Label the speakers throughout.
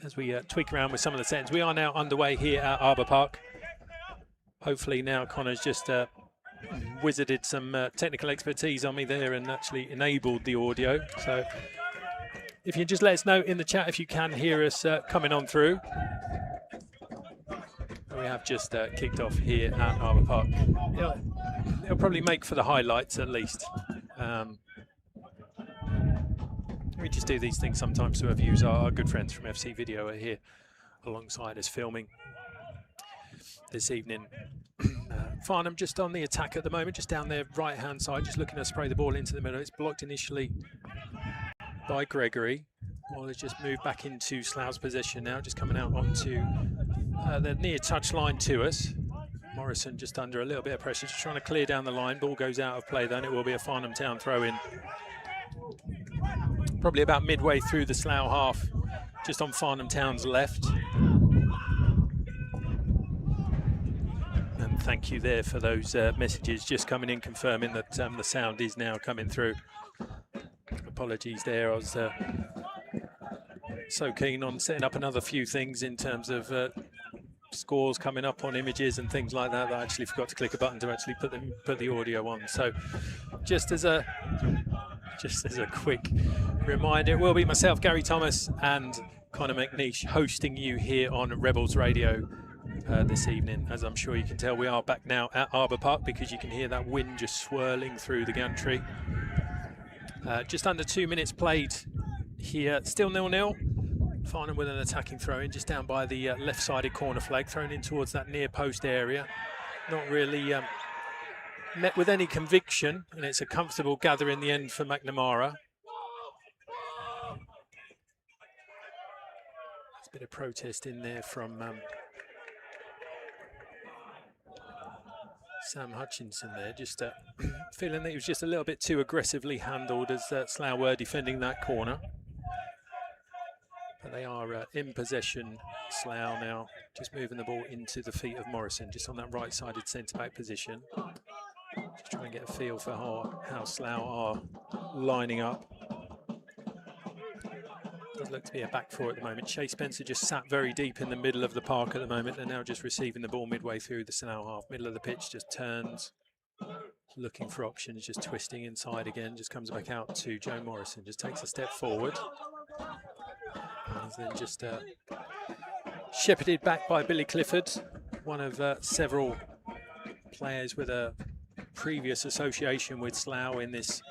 Speaker 1: as we tweak around with some of the settings. We are now underway here at Arbour Park. Hopefully now Connor's just wizarded some technical expertise on me there and actually enabled the audio. So if you just let us know in the chat if you can hear us coming on through. We have just kicked off here at Arbour Park. It'll probably make for the highlights at least. We just do these things sometimes to our viewers. Our good friends from FC Video are here alongside us filming this evening. Farnham just on the attack at the moment, just down their right-hand side, just looking to spray the ball into the middle. It's blocked initially by Gregory. Ball has just moved back into Slough's possession now, just coming out onto the near touch line to us. Morrison just under a little bit of pressure, just trying to clear down the line. Ball goes out of play, then it will be a Farnham Town throw-in. Probably about midway through the Slough half, just on Farnham Town's left. And thank you there for those messages just coming in, confirming that the sound is now coming through. Apologies there, I was so keen on setting up another few things in terms of scores coming up on images and things like that, that I actually forgot to click a button to actually put the audio on. So just as a quick reminder, it will be myself, Gary Thomas, and Connor McNeish hosting you here on Rebels Radio this evening. As I'm sure you can tell, we are back now at Arbour Park because you can hear that wind just swirling through the gantry. Just under 2 minutes played here, still 0-0. Farnham with an attacking throw-in just down by the left-sided corner flag, thrown in towards that near post area. Not really met with any conviction, and it's a comfortable gather in the end for McNamara. There's a bit of protest in there from Sam Hutchinson there, just feeling that he was just a little bit too aggressively handled as Slough were defending that corner. But they are in possession, Slough now, just moving the ball into the feet of Morrison, just on that right-sided centre-back position. Just trying to get a feel for how Slough are lining up. Does look to be a back four at the moment. Shea Spencer just sat very deep in the middle of the park at the moment. They're now just receiving the ball midway through the Slough half. Middle of the pitch, just turns, looking for options, just twisting inside again. Just comes back out to Joe Morrison, just takes a step forward. And then just shepherded back by Billy Clifford, one of several players with a previous association with Slough in this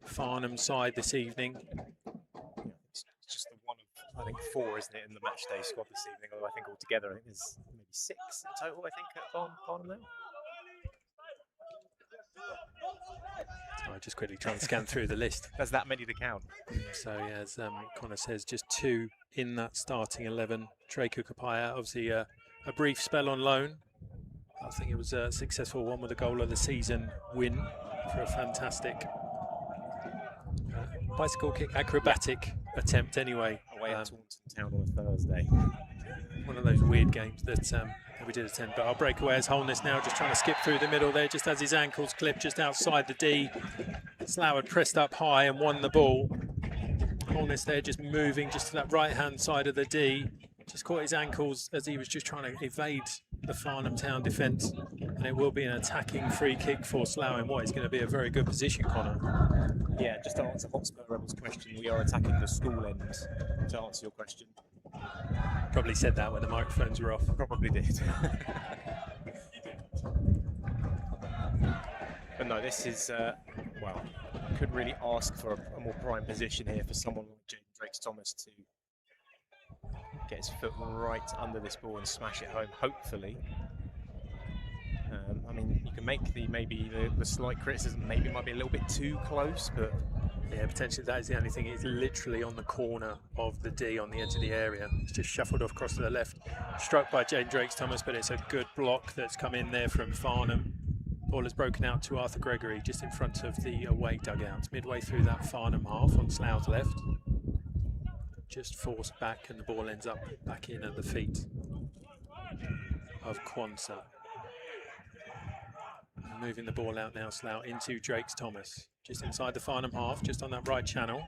Speaker 1: Farnham side this evening.
Speaker 2: It's just the one of, I think, 4, isn't it, in the matchday squad this evening? Although I think altogether, I think there's maybe 6 in total, I think, at Farnham now.
Speaker 1: So I just quickly try and scan through the list.
Speaker 2: There's that many to count.
Speaker 1: So yeah, as Connor says, just 2 in that starting 11. Trey Kukapaya, obviously a brief spell on loan. I think it was a successful one with a goal of the season win for a fantastic bicycle kick, acrobatic attempt anyway.
Speaker 2: Away at Taunton Town on a Thursday.
Speaker 1: One of those weird games that we did attend. But our breakaway has Holness now, just trying to skip through the middle there, just as his ankles clip just outside the D. Slough had pressed up high and won the ball. Holness there just moving just to that right-hand side of the D. Just caught his ankles as he was just trying to evade the Farnham Town defence. And it will be an attacking free kick for Slough in what is going to be a very good position, Connor.
Speaker 2: Yeah, just to answer Hotspur Rebels' question, we are attacking the school end, to answer your question.
Speaker 1: Probably said that when the microphones were off.
Speaker 2: Probably did. But no, this is, well, couldn't really ask for a more prime position here for someone like Jaden Drakes-Thomas to get his foot right under this ball and smash it home, hopefully. I mean, you can make the slight criticism, maybe it might be a little bit too close, but
Speaker 1: yeah, potentially that is the only thing. It's literally on the corner of the D on the edge of the area. It's just shuffled off across to the left, struck by Jaden Drakes-Thomas, but it's a good block that's come in there from Farnham. Ball has broken out to Arthur Gregory just in front of the away dugout, midway through that Farnham half on Slough's left. Just forced back and the ball ends up back in at the feet of Kwanzaa. Moving the ball out now, Slough into Drakes-Thomas. Just inside the Farnham half, just on that right channel.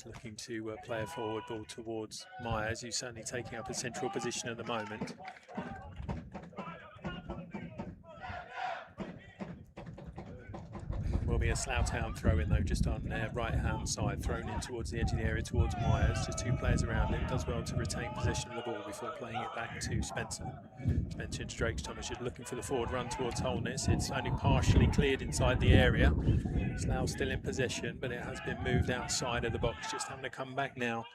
Speaker 1: Just looking to play a forward ball towards Myers, who's certainly taking up a central position at the moment. Will be a Slough Town throw in though, just on their right hand side, thrown in towards the edge of the area towards Myers. Just two players around him. Does well to retain possession of the ball before playing it back to Spencer. Spencer into Drake Thomas, just looking for the forward run towards Holness. It's only partially cleared inside the area. Slough still in possession, but it has been moved outside of the box. Just having to come back now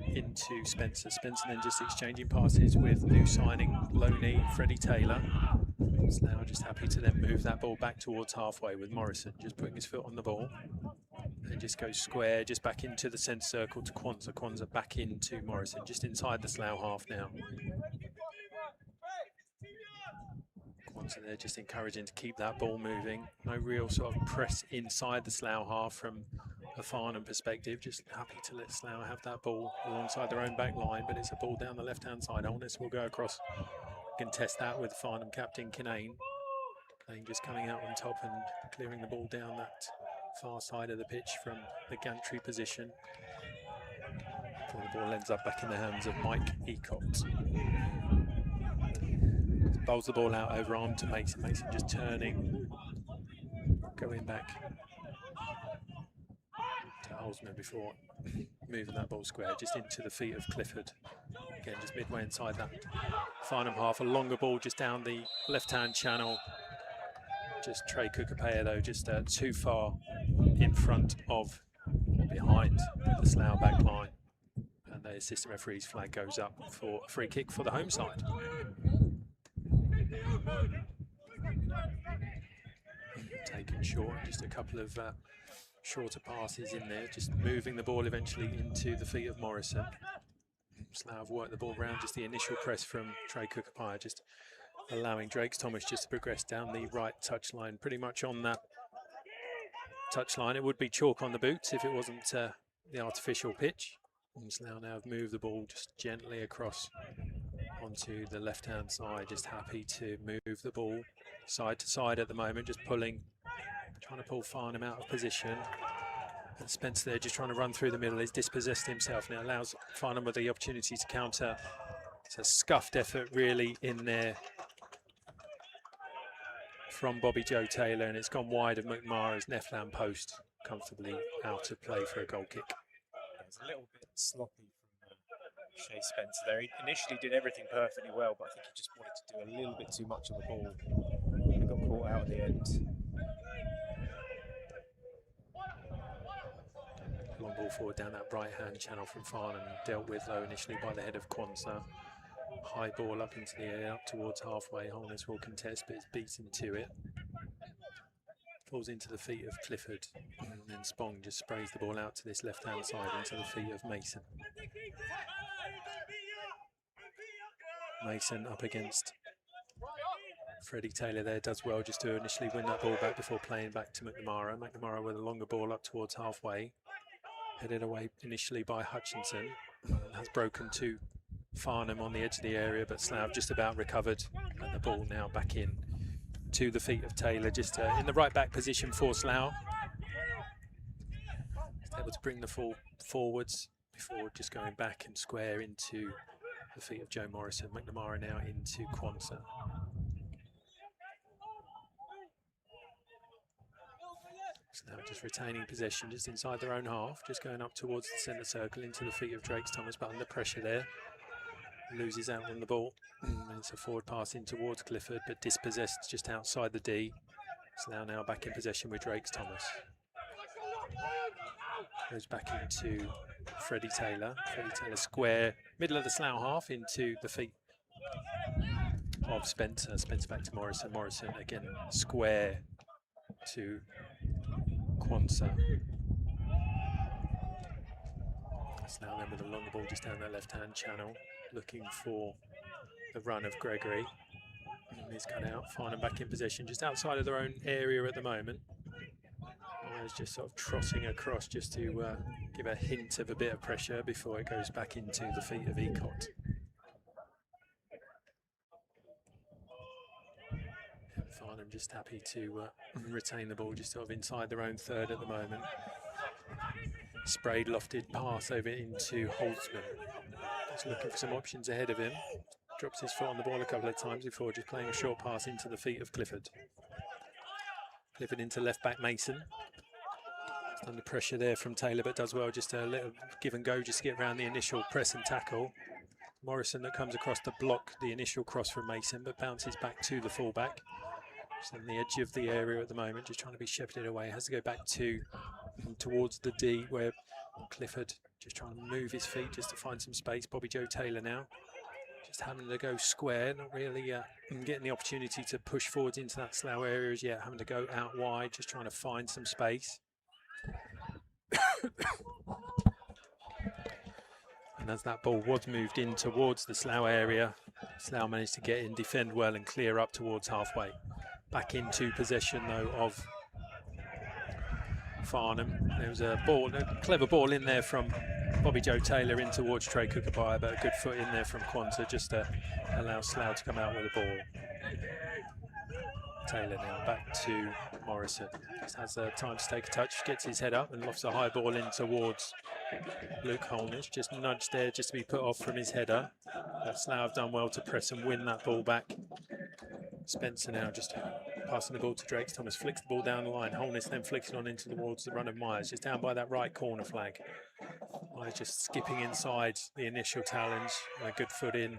Speaker 1: into Spencer. Spencer then just exchanging passes with new signing Loney, Freddie Taylor. Slough just happy to then move that ball back towards halfway with Morrison just putting his foot on the ball and just goes square just back into the centre circle to Kwanzaa. Kwanzaa back into Morrison just inside the Slough half now. Kwanzaa there just encouraging to keep that ball moving. No real sort of press inside the Slough half from a Farnham perspective. Just happy to let Slough have that ball alongside their own back line, but it's a ball down the left hand side. Holness will go across. Contest that with Farnham captain Kinane. Kinane just coming out on top and clearing the ball down that far side of the pitch from the gantry position. Before the ball ends up back in the hands of Mike Eacott. Bowls the ball out over arm to Mason. Mason just turning, going back to Holzman before moving that ball square just into the feet of Clifford. Again, just midway inside that Farnham half, a longer ball just down the left-hand channel. Just Trey Kukapea though, just too far in front of, behind the Slough back line. And the assistant referee's flag goes up for a free kick for the home side. Taken short, just a couple of shorter passes in there, just moving the ball eventually into the feet of Morrison. Slough have worked the ball around, just the initial press from Trey Kukapaya, just allowing Drake Thomas just to progress down the right touchline, pretty much on that touchline. It would be chalk on the boots if it wasn't the artificial pitch. And Slough now have moved the ball just gently across onto the left-hand side, just happy to move the ball side to side at the moment, just pulling, trying to pull Farnham out of position. And Spencer there just trying to run through the middle. He's dispossessed himself now, allows Farnham with the opportunity to counter. It's a scuffed effort really in there from Bobby Joe Taylor, and it's gone wide of McMara's Neflam post, comfortably out of play for a goal kick.
Speaker 2: It was a little bit sloppy from Shea Spencer there. He initially did everything perfectly well, but I think he just wanted to do a little bit too much on the ball and got caught out at the end.
Speaker 1: Long ball forward down that right-hand channel from Farnham, dealt with though initially by the head of Kwanzaa. High ball up into the air, up towards halfway. Holness will contest, but it's beaten to it. Falls into the feet of Clifford, and then Spong just sprays the ball out to this left-hand side into the feet of Mason. Mason up against Freddie Taylor there, does well just to initially win that ball back before playing back to McNamara. McNamara with a longer ball up towards halfway. Headed away initially by Hutchinson, has broken to Farnham on the edge of the area, but Slough just about recovered, and the ball now back in to the feet of Taylor, just in the right back position for Slough. Just able to bring the ball forwards before just going back and square into the feet of Joe Morrison. McNamara now into Kwanzaa. Now just retaining possession just inside their own half, just going up towards the centre circle into the feet of Drake Thomas, but under pressure there. Loses out on the ball. And it's a forward pass in towards Clifford, but dispossessed just outside the D. Slough now back in possession with Drake Thomas. Goes back into Freddie Taylor. Freddie Taylor square, middle of the Slough half into the feet of Spencer. Spencer back to Morrison. Morrison again square to Kwanzaa. Slough then with a longer ball just down that left-hand channel, looking for the run of Gregory. And he's cut out. Farnham back in possession, just outside of their own area at the moment. Myers just sort of trotting across just to give a hint of a bit of pressure before it goes back into the feet of Eacott. Farnham just happy to retain the ball just sort of inside their own third at the moment. Sprayed, lofted pass over into Holtzman. Just looking for some options ahead of him. Drops his foot on the ball a couple of times before just playing a short pass into the feet of Clifford. Clifford into left back Mason. Just under pressure there from Taylor, but does well. Just a little give and go just to get around the initial press and tackle. Morrison that comes across to block the initial cross from Mason, but bounces back to the fullback. Just on the edge of the area at the moment, just trying to be shepherded away. Has to go back towards the D, where Clifford just trying to move his feet just to find some space. Bobby Joe Taylor now just having to go square, not really getting the opportunity to push forwards into that Slough area as yet, having to go out wide, just trying to find some space. And as that ball was moved in towards the Slough area, Slough managed to get in, defend well and clear up towards halfway. Back into possession though of Farnham. There was a clever ball in there from Bobby Joe Taylor in towards Trey Cookabaya, but a good foot in there from Quanta just to allow Slough to come out with the ball. Taylor now back to Morrison. Just has time to take a touch, gets his head up and lofts a high ball in towards Luke Holnish. Just nudged there just to be put off from his header. But Slough have done well to press and win that ball back. Spencer now just passing the ball to Drake Thomas, flicks the ball down the line. Holness then flicks it on into towards the run of Myers, just down by that right corner flag. Myers just skipping inside the initial challenge, and a good foot in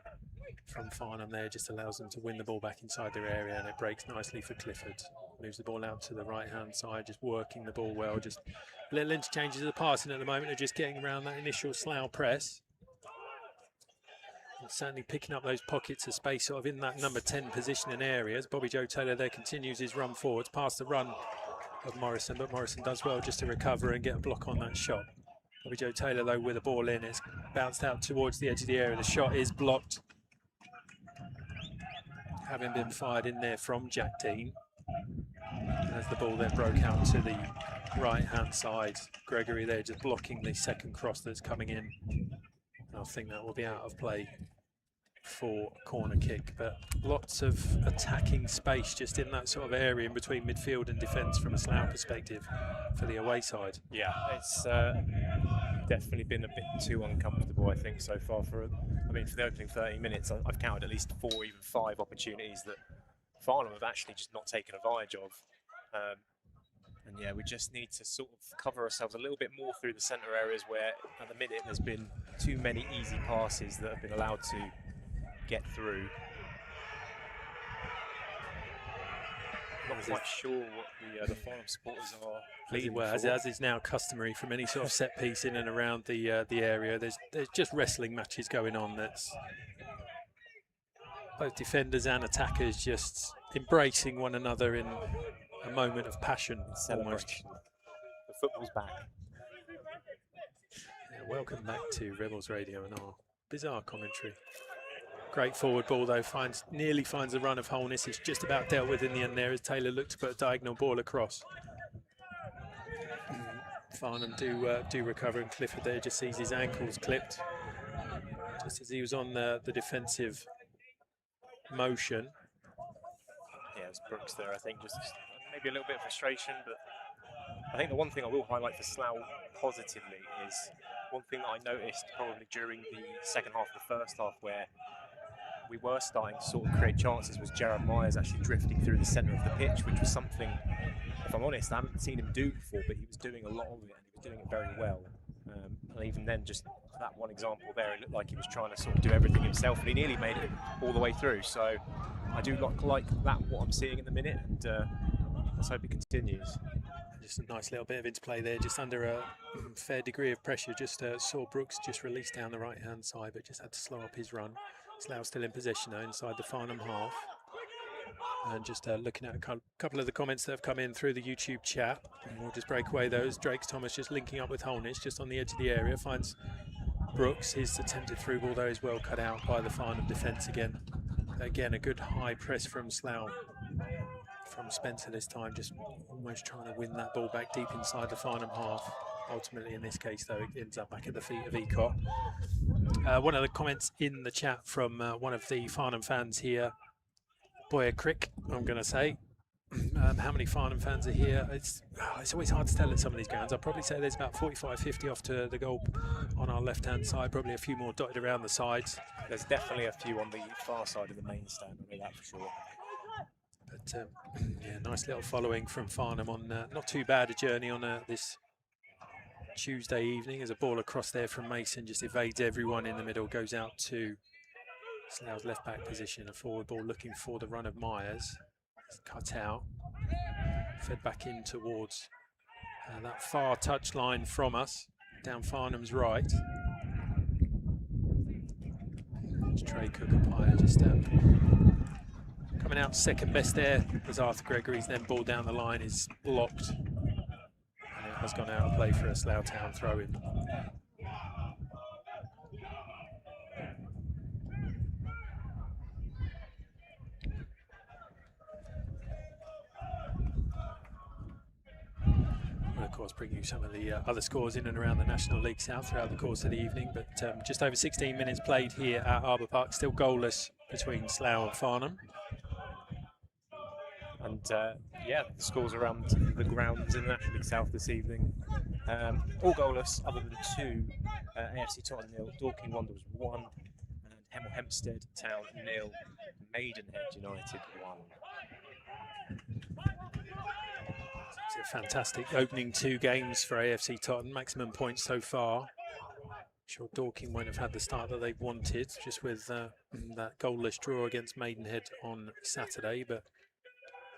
Speaker 1: from Farnham there just allows them to win the ball back inside their area, and it breaks nicely for Clifford. Moves the ball out to the right hand side, just working the ball well, just little interchanges of the passing at the moment are just getting around that initial Slough press. And certainly picking up those pockets of space sort of in that number 10 position in areas. Bobby Joe Taylor there continues his run forwards past the run of Morrison, but Morrison does well just to recover and get a block on that shot. Bobby Joe Taylor though with the ball in, it's bounced out towards the edge of the area. The shot is blocked, having been fired in there from Jack Dean. As the ball then broke out to the right hand side, Gregory there just blocking the second cross that's coming in. And I think that will be out of play for a corner kick, but lots of attacking space just in that sort of area in between midfield and defence from a Slough perspective for the away side.
Speaker 2: Yeah, it's definitely been a bit too uncomfortable, I think, so far. For the opening 30 minutes, I've counted at least 4, even 5 opportunities that Farnham have actually just not taken advantage of. And yeah, we just need to sort of cover ourselves a little bit more through the centre areas where at the minute there's been too many easy passes that have been allowed to get through. Not quite sure what the Farnham supporters are pleading for.
Speaker 1: As is now customary from any sort of set piece in and around the area, there's just wrestling matches going on. That's both defenders and attackers just embracing one another in a moment of passion, almost.
Speaker 2: The football's back.
Speaker 1: Yeah, welcome back to Rebels Radio and our bizarre commentary. Great forward ball though, nearly finds a run of Holness. It's just about dealt with in the end there as Taylor looked to put a diagonal ball across. Farnham do recover, and Clifford there just sees his ankles clipped just as he was on the defensive motion.
Speaker 2: Yeah, it's Brooks there, I think, just maybe a little bit of frustration, but I think the one thing I will highlight for Slough positively is one thing that I noticed probably during the second half of the first half, where we were starting to sort of create chances, was Jared Myers actually drifting through the centre of the pitch, which was something, if I'm honest, I haven't seen him do before, but he was doing a lot of it and he was doing it very well. And even then, just that one example there, it looked like he was trying to sort of do everything himself, and he nearly made it all the way through. So I do like that, what I'm seeing in the minute, and let's hope it continues.
Speaker 1: Just a nice little bit of interplay there, just under a fair degree of pressure. Just saw Brooks just release down the right hand side, but just had to slow up his run. Slough still in possession though inside the Farnham half. And just looking at a couple of the comments that have come in through the YouTube chat. And we'll just break away those. Drake Thomas just linking up with Holness just on the edge of the area. Finds Brooks. His attempted through ball though is well cut out by the Farnham defence again. Again, a good high press from Slough. From Spencer this time, just almost trying to win that ball back deep inside the Farnham half. Ultimately, in this case, though, it ends up back at the feet of Ecott. One of the comments in the chat from one of the Farnham fans here, Boyer Crick, I'm going to say, how many Farnham fans are here. It's always hard to tell at some of these grounds. I'd probably say there's about 45, 50 off to the goal on our left-hand side, probably a few more dotted around the sides.
Speaker 2: There's definitely a few on the far side of the main stand, I know that for sure.
Speaker 1: But yeah, nice little following from Farnham on not too bad a journey on this Tuesday evening, as a ball across there from Mason just evades everyone in the middle, goes out to Slough's left back position, a forward ball looking for the run of Myers. It's cut out, fed back in towards that far touch line from us, down Farnham's right. It's Trey Cookapire just coming out second best there was Arthur Gregory's, then ball down the line is blocked. And it has gone out of play for a Slough Town throw-in. We'll of course bring you some of the other scores in and around the National League South throughout the course of the evening, but just over 16 minutes played here at Arbour Park, still goalless between Slough and Farnham.
Speaker 2: And yeah, the scores around the grounds in the National League South this evening, all goalless other than two. AFC Tottenham 0, Dorking Wanderers 1, and Hemel Hempstead Town 0, Maidenhead United 1.
Speaker 1: It's a fantastic opening two games for AFC Tottenham, maximum points so far. Sure, Dorking won't have had the start that they wanted, just with that goalless draw against Maidenhead on Saturday, but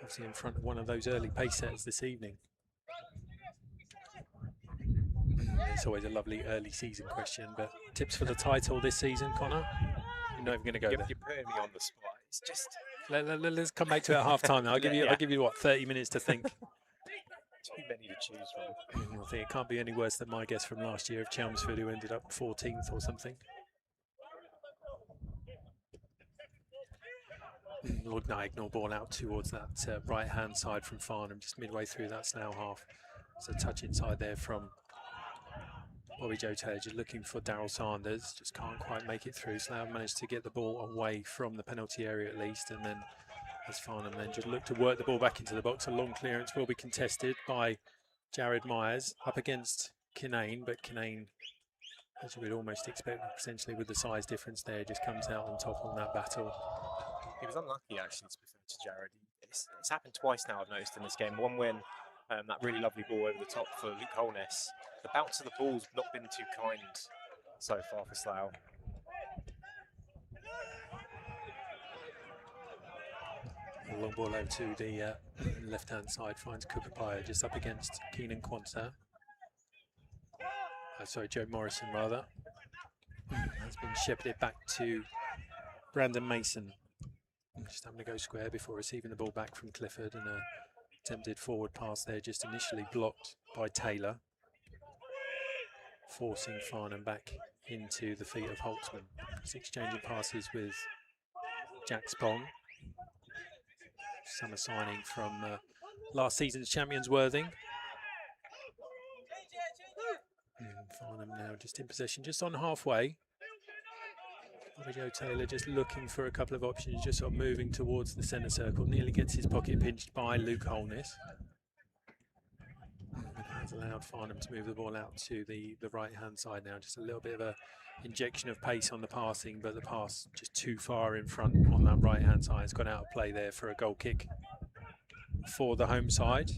Speaker 1: obviously in front of one of those early pace setters this evening. It's always a lovely early season question, but tips for the title this season, Connor? You're not even going to go there.
Speaker 2: You're putting me on the spot. It's just...
Speaker 1: Let's come back to it at half time. I'll give you what, 30 minutes to think.
Speaker 2: Too many to choose from.
Speaker 1: I think it can't be any worse than my guess from last year of Chelmsford, who ended up 14th or something. Lord Niagnal ball out towards that right-hand side from Farnham, just midway through that Slough half. There's a touch inside there from Bobby Joe Taylor, just looking for Daryl Sanders, just can't quite make it through. Slough managed to get the ball away from the penalty area at least, and then as Farnham then just look to work the ball back into the box. A long clearance will be contested by Jared Myers up against Kinane, but Kinane, as you would almost expect, essentially with the size difference there, just comes out on top on that battle.
Speaker 2: He was unlucky actually, to be fair to Jared. It's happened twice now, I've noticed in this game. One when that really lovely ball over the top for Luke Holness. The bounce of the ball's not been too kind so far for Slough.
Speaker 1: A long ball over to the left-hand side, finds Cookapire just up against Keenan Quanta. Sorry, Joe Morrison rather. Has been shepherded back to Brandon Mason. Just having to go square before receiving the ball back from Clifford, and a attempted forward pass there just initially blocked by Taylor, forcing Farnham back into the feet of Holtzman. He's exchanging passes with Jack Spong, summer signing from last season's champions Worthing. Farnham now just in possession, just on halfway. Joe Taylor just looking for a couple of options, just sort of moving towards the centre circle. Nearly gets his pocket pinched by Luke Holness. Has allowed Farnham to move the ball out to the right-hand side now. Just a little bit of a injection of pace on the passing, but the pass just too far in front on that right-hand side. It's gone out of play there for a goal kick for the home side.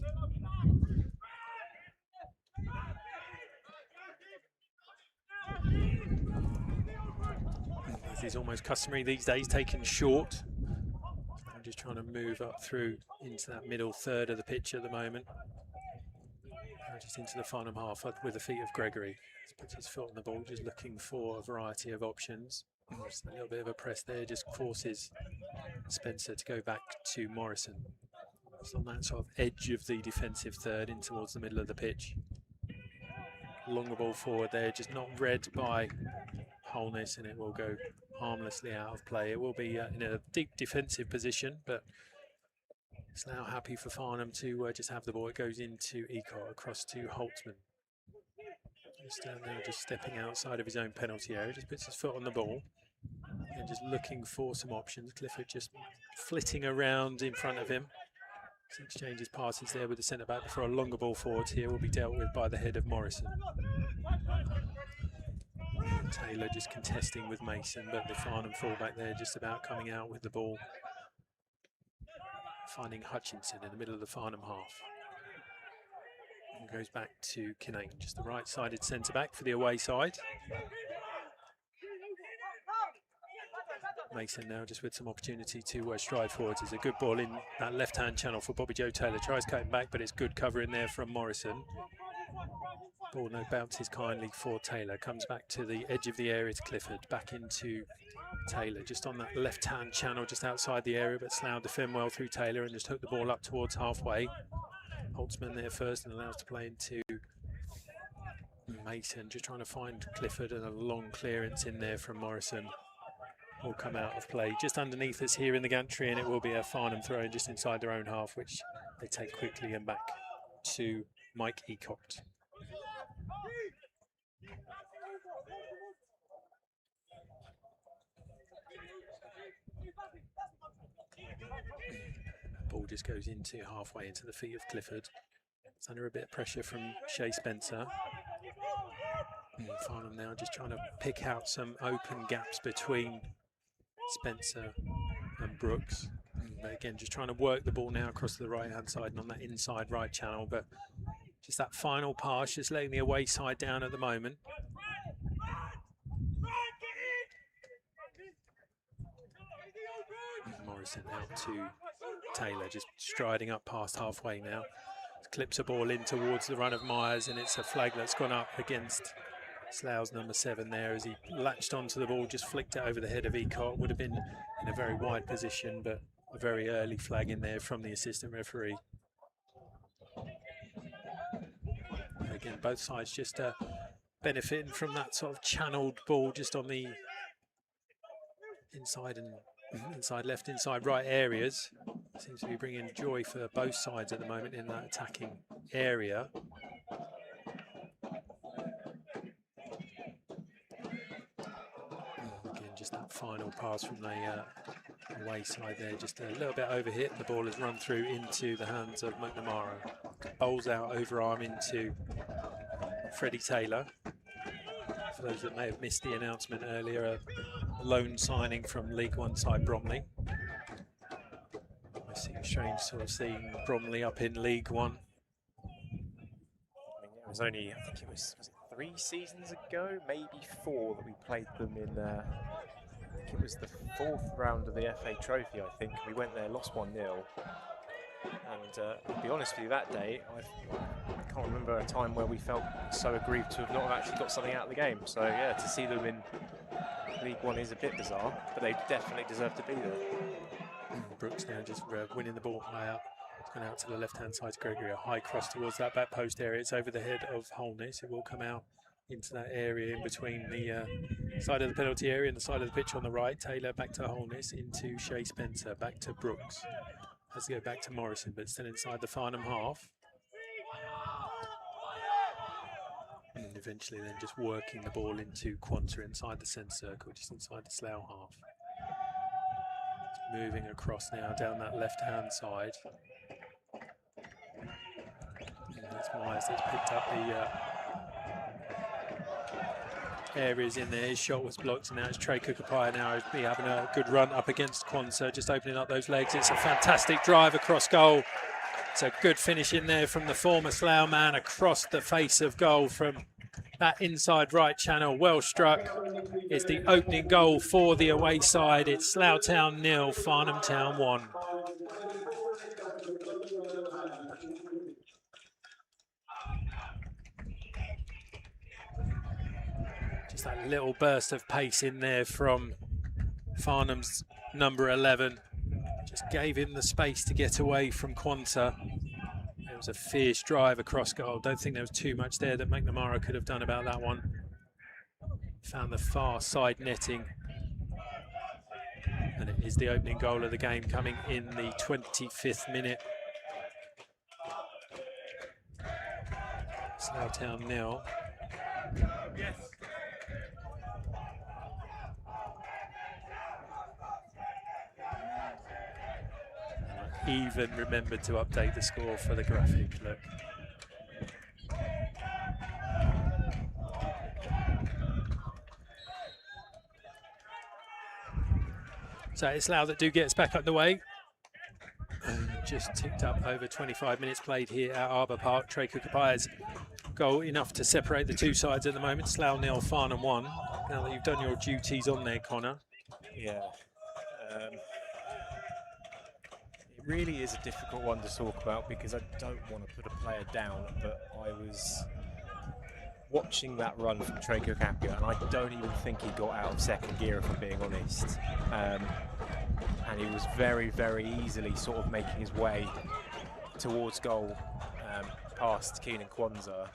Speaker 1: As is almost customary these days, taken short. I'm just trying to move up through into that middle third of the pitch at the moment. Just into the Farnham half with the feet of Gregory. He's put his foot on the ball, just looking for a variety of options. Just a little bit of a press there, just forces Spencer to go back to Morrison. It's on that sort of edge of the defensive third in towards the middle of the pitch. Longer ball forward there, just not read by Holness, and it will go harmlessly out of play. It will be in a deep defensive position, but it's now happy for Farnham to just have the ball. It goes into Ecott, across to Holtzman. Just down there, just stepping outside of his own penalty area, just puts his foot on the ball and just looking for some options. Clifford just flitting around in front of him. Exchanges passes there with the centre-back for a longer ball forward. Here will be dealt with by the head of Morrison. Taylor just contesting with Mason, but the Farnham fullback there just about coming out with the ball. Finding Hutchinson in the middle of the Farnham half. And goes back to Kinane, just the right-sided centre-back for the away side. Mason now just with some opportunity to stride forwards. There's a good ball in that left-hand channel for Bobby Joe Taylor. Tries cutting back, but it's good cover in there from Morrison. Ball no bounces kindly for Taylor. Comes back to the edge of the area to Clifford. Back into Taylor, just on that left-hand channel, just outside the area, but Slough defend well through Taylor and just hook the ball up towards halfway. Holtzman there first and allows to play into Mason, just trying to find Clifford, and a long clearance in there from Morrison. Will come out of play just underneath us here in the gantry, and it will be a Farnham throw in just inside their own half, which they take quickly and back to Mike Ecoct. Ball just goes into halfway into the feet of Clifford. It's under a bit of pressure from Shea Spencer. Farnham now just trying to pick out some open gaps between Spencer and Brooks. But again, just trying to work the ball now across to the right-hand side and on that inside right channel. But just that final pass, just letting the away side down at the moment. Morrison out to Taylor, just striding up past halfway now. Clips a ball in towards the run of Myers, and it's a flag that's gone up against Slough's number 7 there as he latched onto the ball, just flicked it over the head of Ecott. Would have been in a very wide position, but a very early flag in there from the assistant referee. Again, both sides just benefiting from that sort of channeled ball just on the inside and inside left, inside right areas. Seems to be bringing joy for both sides at the moment in that attacking area. Again, just that final pass from the away side there, just a little bit overhit. The ball has run through into the hands of McNamara. Bowls out overarm into Freddie Taylor. For those that may have missed the announcement earlier, a loan signing from League One side Bromley. I seem strange sort of seeing Bromley up in League One.
Speaker 2: I mean, it was only, I think it was it 3 seasons ago, maybe 4, that we played them in, I think it was the 4th round of the FA Trophy, I think. We went there, lost 1-0. And I'll be honest with you, that day, I can't remember a time where we felt so aggrieved to have not actually got something out of the game. So yeah, to see them in League One is a bit bizarre, but they definitely deserve to be there.
Speaker 1: Brooks now just winning the ball high up. It's gone out to the left-hand side to Gregory. A high cross towards that back post area. It's over the head of Holness. It will come out into that area in between the side of the penalty area and the side of the pitch on the right. Taylor back to Holness, into Shea Spencer, back to Brooks. Has to go back to Morrison, but still inside the Farnham half. And eventually then just working the ball into Quanta inside the centre circle, just inside the Slough half. Moving across now down that left-hand side. And it's Myers that's picked up the areas in there. His shot was blocked, and now it's Trey Kukapaya now be having a good run up against Quanta, just opening up those legs. It's a fantastic drive across goal. It's a good finish in there from the former Slough man across the face of goal from that inside right channel. Well struck. It's the opening goal for the away side. It's Slough Town 0, Farnham Town 1. Just that little burst of pace in there from Farnham's number 11. Just gave him the space to get away from Quanta. It was a fierce drive across goal. Don't think there was too much there that McNamara could have done about that one. Found the far side netting. And it is the opening goal of the game coming in the 25th minute. Slough Town 0. Yes. even remembered to update the score for the graphic. Look. So it's Slough that do get us back up the way. Just ticked up over 25 minutes played here at Arbour Park. Trey Kukapai's goal enough to separate the two sides at the moment. Slough 0, Farnham 1. Now that you've done your duties on there, Connor.
Speaker 2: Yeah. It really is a difficult one to talk about because I don't want to put a player down, but I was watching that run from Trey Kukapia, and I don't even think he got out of second gear, if I'm being honest. And he was very, very easily sort of making his way towards goal past Keenan Kwanzaa.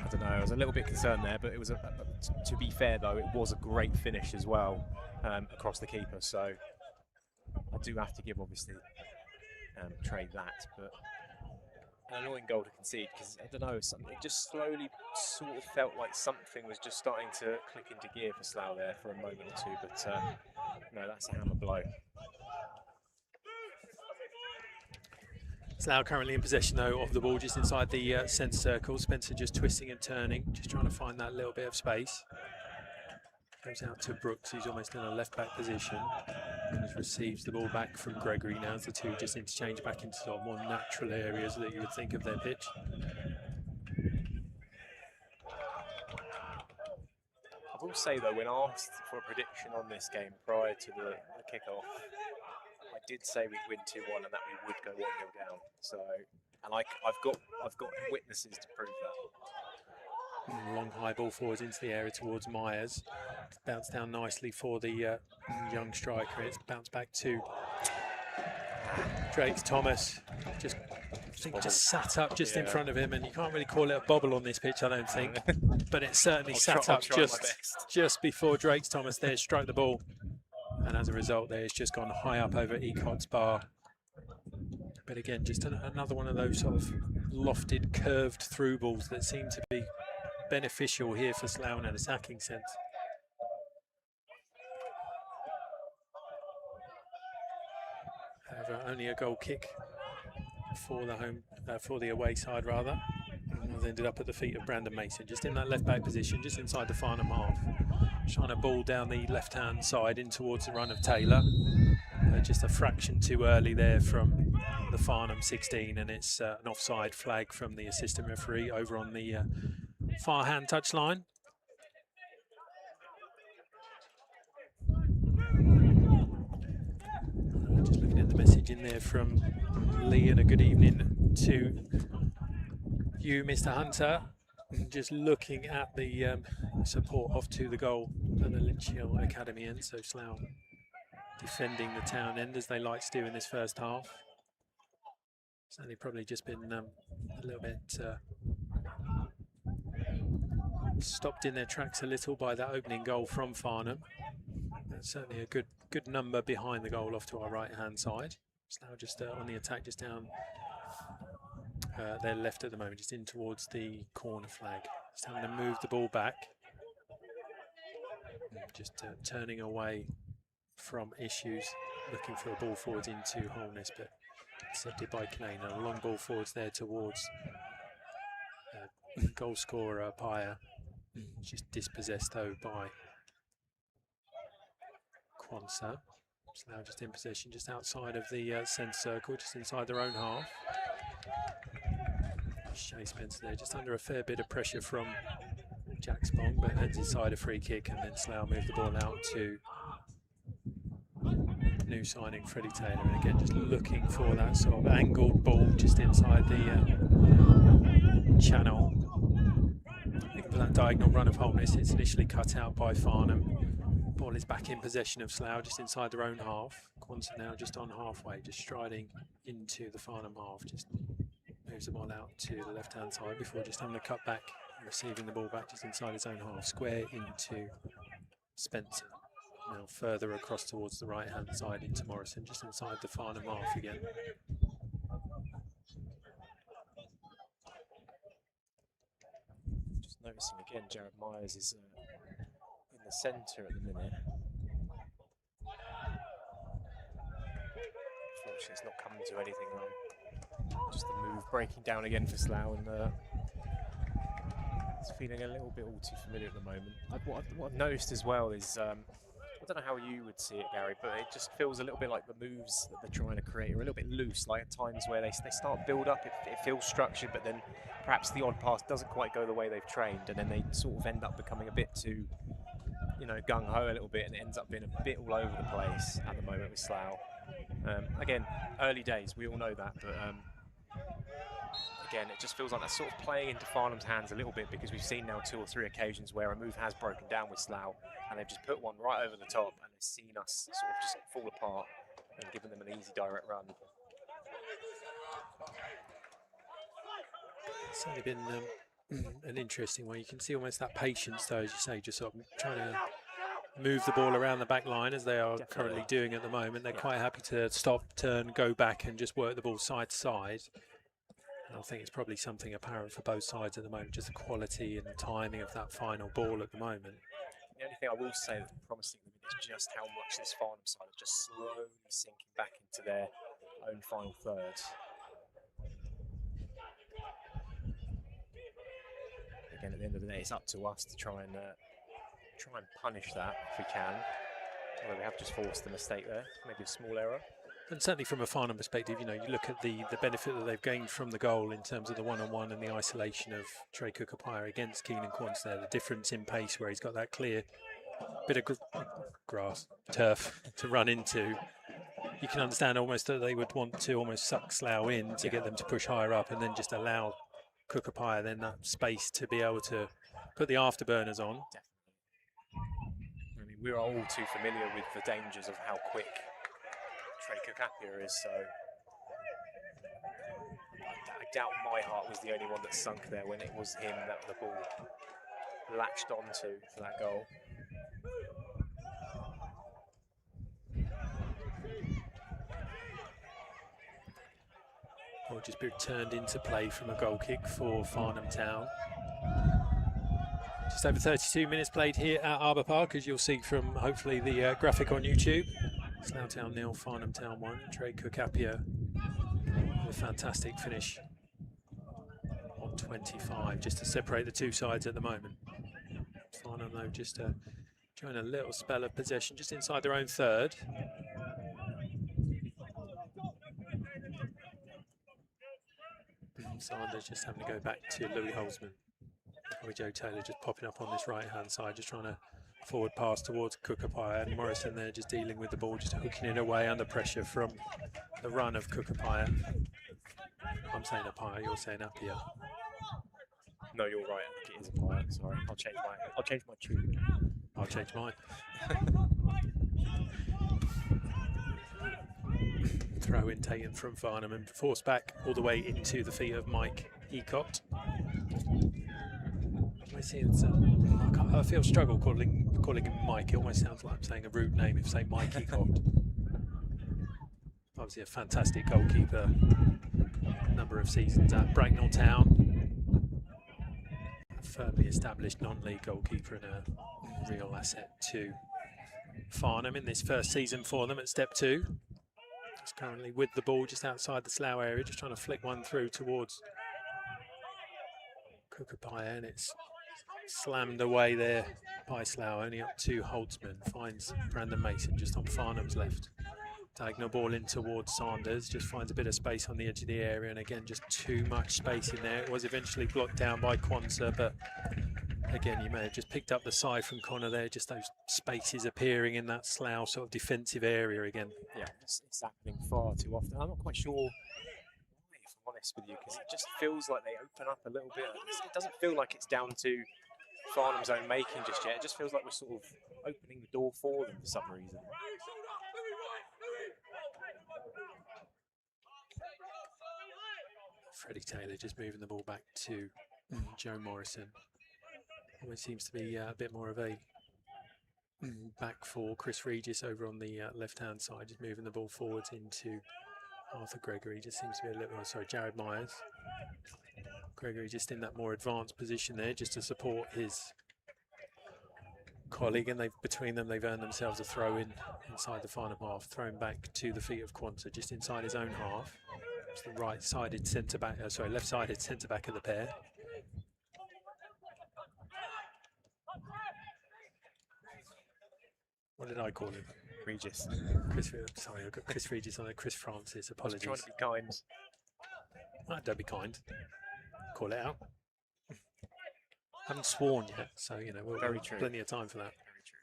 Speaker 2: I don't know, I was a little bit concerned there, but it was, to be fair though, it was a great finish as well across the keeper. So I do have to give, obviously, Trey that, but an annoying goal to concede because, I don't know, it just slowly sort of felt like something was just starting to click into gear for Slough there for a moment or two, but no, that's a hammer blow.
Speaker 1: Slough currently in possession though of the ball just inside the centre circle. Spencer just twisting and turning, just trying to find that little bit of space. Goes out to Brooks, who's almost in a left back position. And just receives the ball back from Gregory now as the two just interchange back into sort of more natural areas that you would think of their pitch.
Speaker 2: I will say though, when asked for a prediction on this game prior to the kick-off, I did say we'd win 2-1 and that we would go 1-0 down. So, and I've got witnesses to prove that.
Speaker 1: Long high ball forwards into the area towards Myers. Bounced down nicely for the young striker. It's bounced back to Drake Thomas. Just sat up just in front of him, and you can't really call it a bobble on this pitch, I don't think. But it certainly sat up just before Drake Thomas there struck the ball. And as a result there, it's just gone high up over Ecot's bar. But again, just another one of those sort of lofted, curved through balls that seem to be beneficial here for Slough in an attacking sense. However, only a goal kick for the away side rather. And has ended up at the feet of Brandon Mason, just in that left back position, just inside the Farnham half. Trying to ball down the left hand side in towards the run of Taylor. Just a fraction too early there from the Farnham 16, and it's an offside flag from the assistant referee over on the far hand touchline. Just looking at the message in there from Lee, and a good evening to you, Mr. Hunter. Just looking at the support off to the goal at the Lichfield Academy end, so Slough defending the town end as they like to do in this first half. Certainly probably just been a little bit stopped in their tracks a little by that opening goal from Farnham. That's certainly a good number behind the goal off to our right hand side. Slough just on the attack, just down their left at the moment, just in towards the corner flag. Just having to move the ball back. Just turning away from issues, looking for a ball forwards into Holness, but accepted by Klein. A long ball forwards there towards goal scorer Paya. Just dispossessed though by Kwanzaa. So now just in possession, just outside of the centre circle, just inside their own half. Shea Spencer there, just under a fair bit of pressure from Jack Spong, but heads inside a free kick, and then Slough move the ball out to new signing Freddie Taylor, and again just looking for that sort of angled ball just inside the channel. Looking for that diagonal run of Holness. It's initially cut out by Farnham. Ball is back in possession of Slough, just inside their own half. Kwanzaa now just on halfway, just striding into the Farnham half. Just moves the ball out to the left-hand side before just having a cut back, receiving the ball back just inside his own half. Square into Spencer. Now further across towards the right-hand side into Morrison, just inside the Farnham half again.
Speaker 2: Just noticing again, Jared Myers is in the centre at the minute. unfortunately, it's not coming to anything though. Just the move breaking down again for Slough, and it's feeling a little bit all too familiar at the moment. What I've noticed as well is, I don't know how you would see it, Gary, but it just feels a little bit like the moves that they're trying to create are a little bit loose, like at times where they start build up, it feels structured, but then perhaps the odd pass doesn't quite go the way they've trained, and then they sort of end up becoming a bit too, you know, gung-ho a little bit, and it ends up being a bit all over the place at the moment with Slough. Again, early days, we all know that, but again, it just feels like that's sort of playing into Farnham's hands a little bit, because we've seen now 2 or 3 occasions where a move has broken down with Slough, and they've just put one right over the top, and they've seen us sort of just fall apart and given them an easy direct run.
Speaker 1: It's certainly been an interesting one. You can see almost that patience, though, as you say, just sort of trying to move the ball around the back line as they are currently doing at the moment. They're quite happy to stop, turn, go back and just work the ball side to side. And I think it's probably something apparent for both sides at the moment, just the quality and the timing of that final ball at the moment.
Speaker 2: The only thing I will say that's promising is just how much this Farnham side is just slowly sinking back into their own final third. Again, at the end of the day, it's up to us to try and punish that if we can. Although we have just forced a mistake there, maybe a small error.
Speaker 1: And certainly from a Farnham perspective, you know, you look at the benefit that they've gained from the goal in terms of the one-on-one and the isolation of Trey Cookapire against Keenan Quance there, the difference in pace where he's got that clear bit of turf to run into. You can understand almost that they would want to almost suck Slough in to get them to push higher up, and then just allow Cookapire then that space to be able to put the afterburners on.
Speaker 2: Definitely. I mean, we're all too familiar with the dangers of how quick Trey Cookapire is, so I doubt my heart was the only one that sunk there when it was him that the ball latched onto for that goal.
Speaker 1: Or just be turned into play from a goal kick for Farnham Town. Just over 32 minutes played here at Arbour Park, as you'll see from hopefully the graphic on YouTube. Slough Town 0, Farnham Town 1. Trey Cookapire with a fantastic finish on 25, just to separate the two sides at the moment. Farnham though just enjoying a little spell of possession just inside their own third. Sanders just having to go back to Louis Holzman. Joe Taylor just popping up on this right-hand side, just trying to forward pass towards Cookapire, and Morrison there just dealing with the ball, just hooking it away under pressure from the run of Cookapire. I'm saying Apire, you're saying Appiah.
Speaker 2: No, you're right. I think it is Appiah. Sorry, I'll change my tune.
Speaker 1: I'll change mine. Throw in taken from Farnham and forced back all the way into the feet of Mike Eacott. I feel struggle calling him Mike. It almost sounds like I'm saying a rude name if I say Mike Eacott. Obviously a fantastic goalkeeper, a number of seasons at Bracknell Town. A firmly established non-league goalkeeper and a real asset to Farnham in this first season for them at Step 2. He's currently with the ball just outside the Slough area, just trying to flick one through towards Cookapire, and it's slammed away there by Slough, only up to Holtzman. Finds Brandon Mason just on Farnham's left. Diagonal ball in towards Sanders, just finds a bit of space on the edge of the area, and again just too much space in there. It was eventually blocked down by Quance, but again you may have just picked up the side from Connor there, just those spaces appearing in that Slough sort of defensive area again.
Speaker 2: Yeah, it's happening far too often. I'm not quite sure why, if I'm honest with you, because it just feels like they open up a little bit. It doesn't feel like it's down to Farnham's own making just yet. It just feels like we're sort of opening the door for them for some reason.
Speaker 1: Freddie Taylor just moving the ball back to Joe Morrison. Always seems to be a bit more of a back for Chris Regis over on the left-hand side, just moving the ball forwards into Arthur Gregory. Just seems to be a little, Jared Myers. Gregory just in that more advanced position there, just to support his colleague, and between them they've earned themselves a throw in inside the Farnham half, thrown back to the feet of Quanta, just inside his own half. It's the right-sided centre back, left-sided centre back of the pair. What did I call him?
Speaker 2: Regis.
Speaker 1: Sorry, I've got Chris Regis on there. Chris Francis. Apologies.
Speaker 2: I was trying to be kind.
Speaker 1: Don't be kind. Call it out. Haven't sworn yet, so you know we'll
Speaker 2: Very true.
Speaker 1: Plenty of time for that.
Speaker 2: Very true.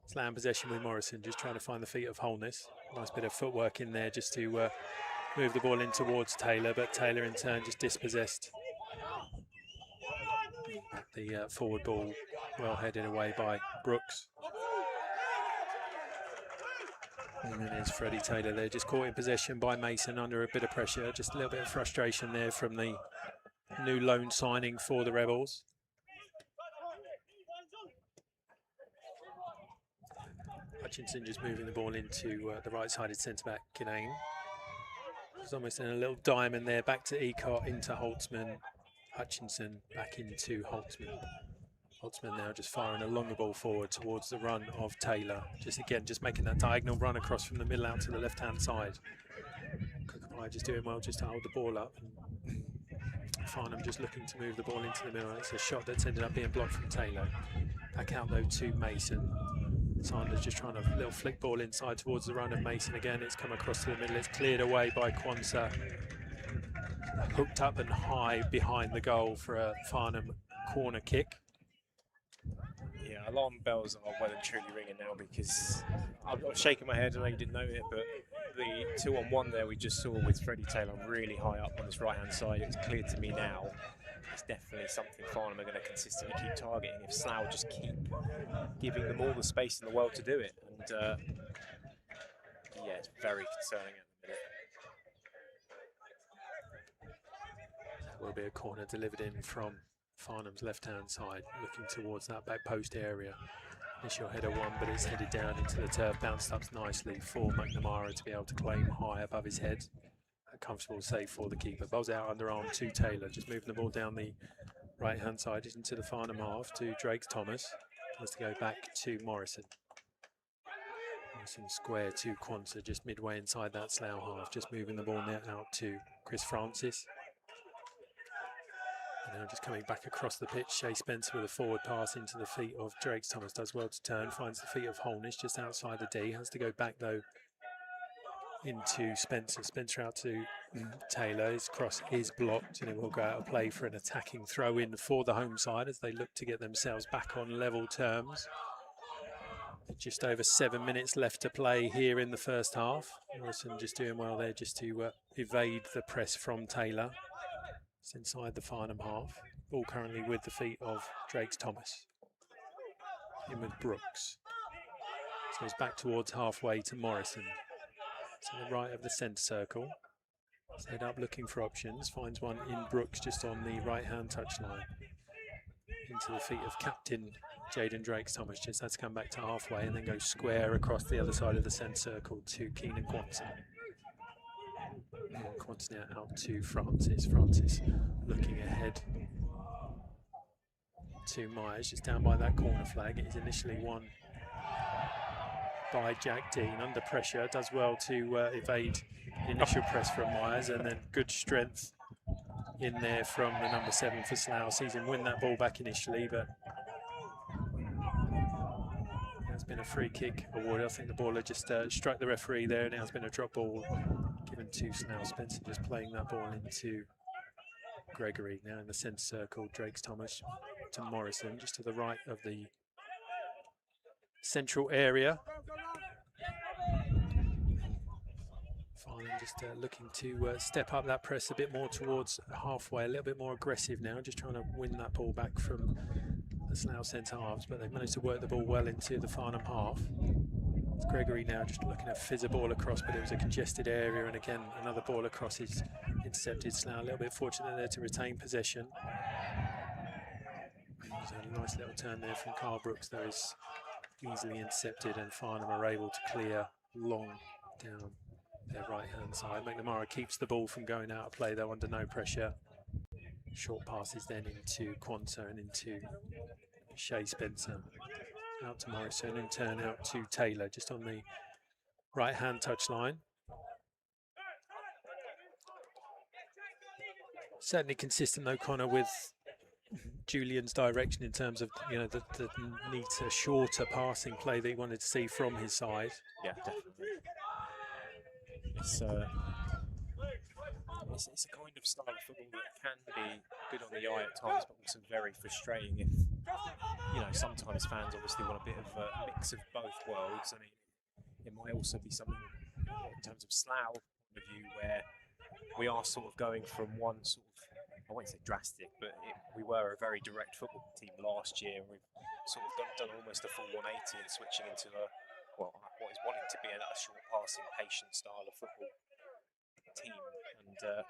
Speaker 1: Slough in possession with Morrison, just trying to find the feet of Holness. Nice bit of footwork in there just to move the ball in towards Taylor, but Taylor in turn just dispossessed the forward ball, well headed away by Brooks. And then there's Freddie Taylor there, just caught in possession by Mason under a bit of pressure. Just a little bit of frustration there from the new loan signing for the Rebels. Hutchinson just moving the ball into the right-sided centre-back, Kinane. There's almost in a little diamond there, back to Ecott, into Holtzman. Hutchinson back into Holtzman. Holtzman now just firing a longer ball forward towards the run of Taylor. Just making that diagonal run across from the middle out to the left-hand side. Kookapai just doing well just to hold the ball up. And Farnham just looking to move the ball into the middle. It's a shot that's ended up being blocked from Taylor. Back out though to Mason. Sanders just trying a little flick ball inside towards the run of Mason again. It's come across to the middle. It's cleared away by Quansah. Hooked up and high behind the goal for a Farnham corner kick.
Speaker 2: Yeah, alarm bells are well and truly ringing now because I'm shaking my head. I know you didn't know it, but the 2-on-1 there we just saw with Freddie Taylor really high up on his right-hand side. It's clear to me now. It's definitely something Farnham are going to consistently keep targeting if Slough just keep giving them all the space in the world to do it. And yeah, it's very concerning at the minute.
Speaker 1: That will be a corner delivered in from Farnham's left-hand side, looking towards that back post area. Initial header one, but it's headed down into the turf, bounced up nicely for McNamara to be able to claim high above his head. A comfortable save for the keeper. Ball's out underarm to Taylor, just moving the ball down the right-hand side into the Farnham half to Drake Thomas. Has to go back to Morrison. Morrison square to Quansah, just midway inside that Slough half, just moving the ball now out to Chris Francis. And now just coming back across the pitch, Shea Spencer with a forward pass into the feet of Drake Thomas, does well to turn, finds the feet of Holness just outside the D, has to go back though into Spencer. Spencer out to Taylor, his cross is blocked and it will go out of play for an attacking throw in for the home side as they look to get themselves back on level terms. Just over 7 minutes left to play here in the first half. Morrison just doing well there just to evade the press from Taylor. It's inside the Farnham half. Ball currently with the feet of Drake Thomas. In with Brooks. So he's back towards halfway to Morrison. To the right of the centre circle. Head up looking for options. Finds one in Brooks just on the right-hand touchline. Into the feet of captain Jaden Drake Thomas. Just has to come back to halfway and then go square across the other side of the centre circle to Keenan Quansah. Quansah now out to Francis. Francis looking ahead to Myers, just down by that corner flag. It is initially won by Jack Dean under pressure. Does well to evade the initial press from Myers, and then good strength in there from the number 7 for Slough. Sees him win that ball back initially, but there's been a free kick awarded. I think the ball had just struck the referee there, and now it's been a drop ball given to Slough. Spencer just playing that ball into Gregory. Now in the centre circle, Drake Thomas to Morrison, just to the right of the central area. Farnham just looking to step up that press a bit more towards halfway, a little bit more aggressive now, just trying to win that ball back from the Slough centre halves, but they've managed to work the ball well into the Farnham half. It's Gregory now just looking to fizz a ball across, but it was a congested area, and again another ball across is intercepted. Slough a little bit fortunate there to retain possession. There's a nice little turn there from Carl Brooks, though is easily intercepted, and Farnham are able to clear long down their right-hand side. McNamara keeps the ball from going out of play, though, under no pressure. Short passes then into Quansah and into Shea Spencer. out to Morrison and turn out to Taylor, just on the right-hand touch line. Certainly consistent though, Connor, with Julian's direction in terms of, you know, the neater, shorter passing play that he wanted to see from his side.
Speaker 2: Yeah, definitely. It's a kind of style of football that can be good on the eye at times, but also very frustrating if, you know, sometimes fans obviously want a bit of a mix of both worlds. I mean, it might also be something in terms of Slough point of view where we are sort of going from one sort of, I won't say drastic, but we were a very direct football team last year, and we've sort of done almost a full 180 and switching into what is wanting to be a short passing, patient style of football team. And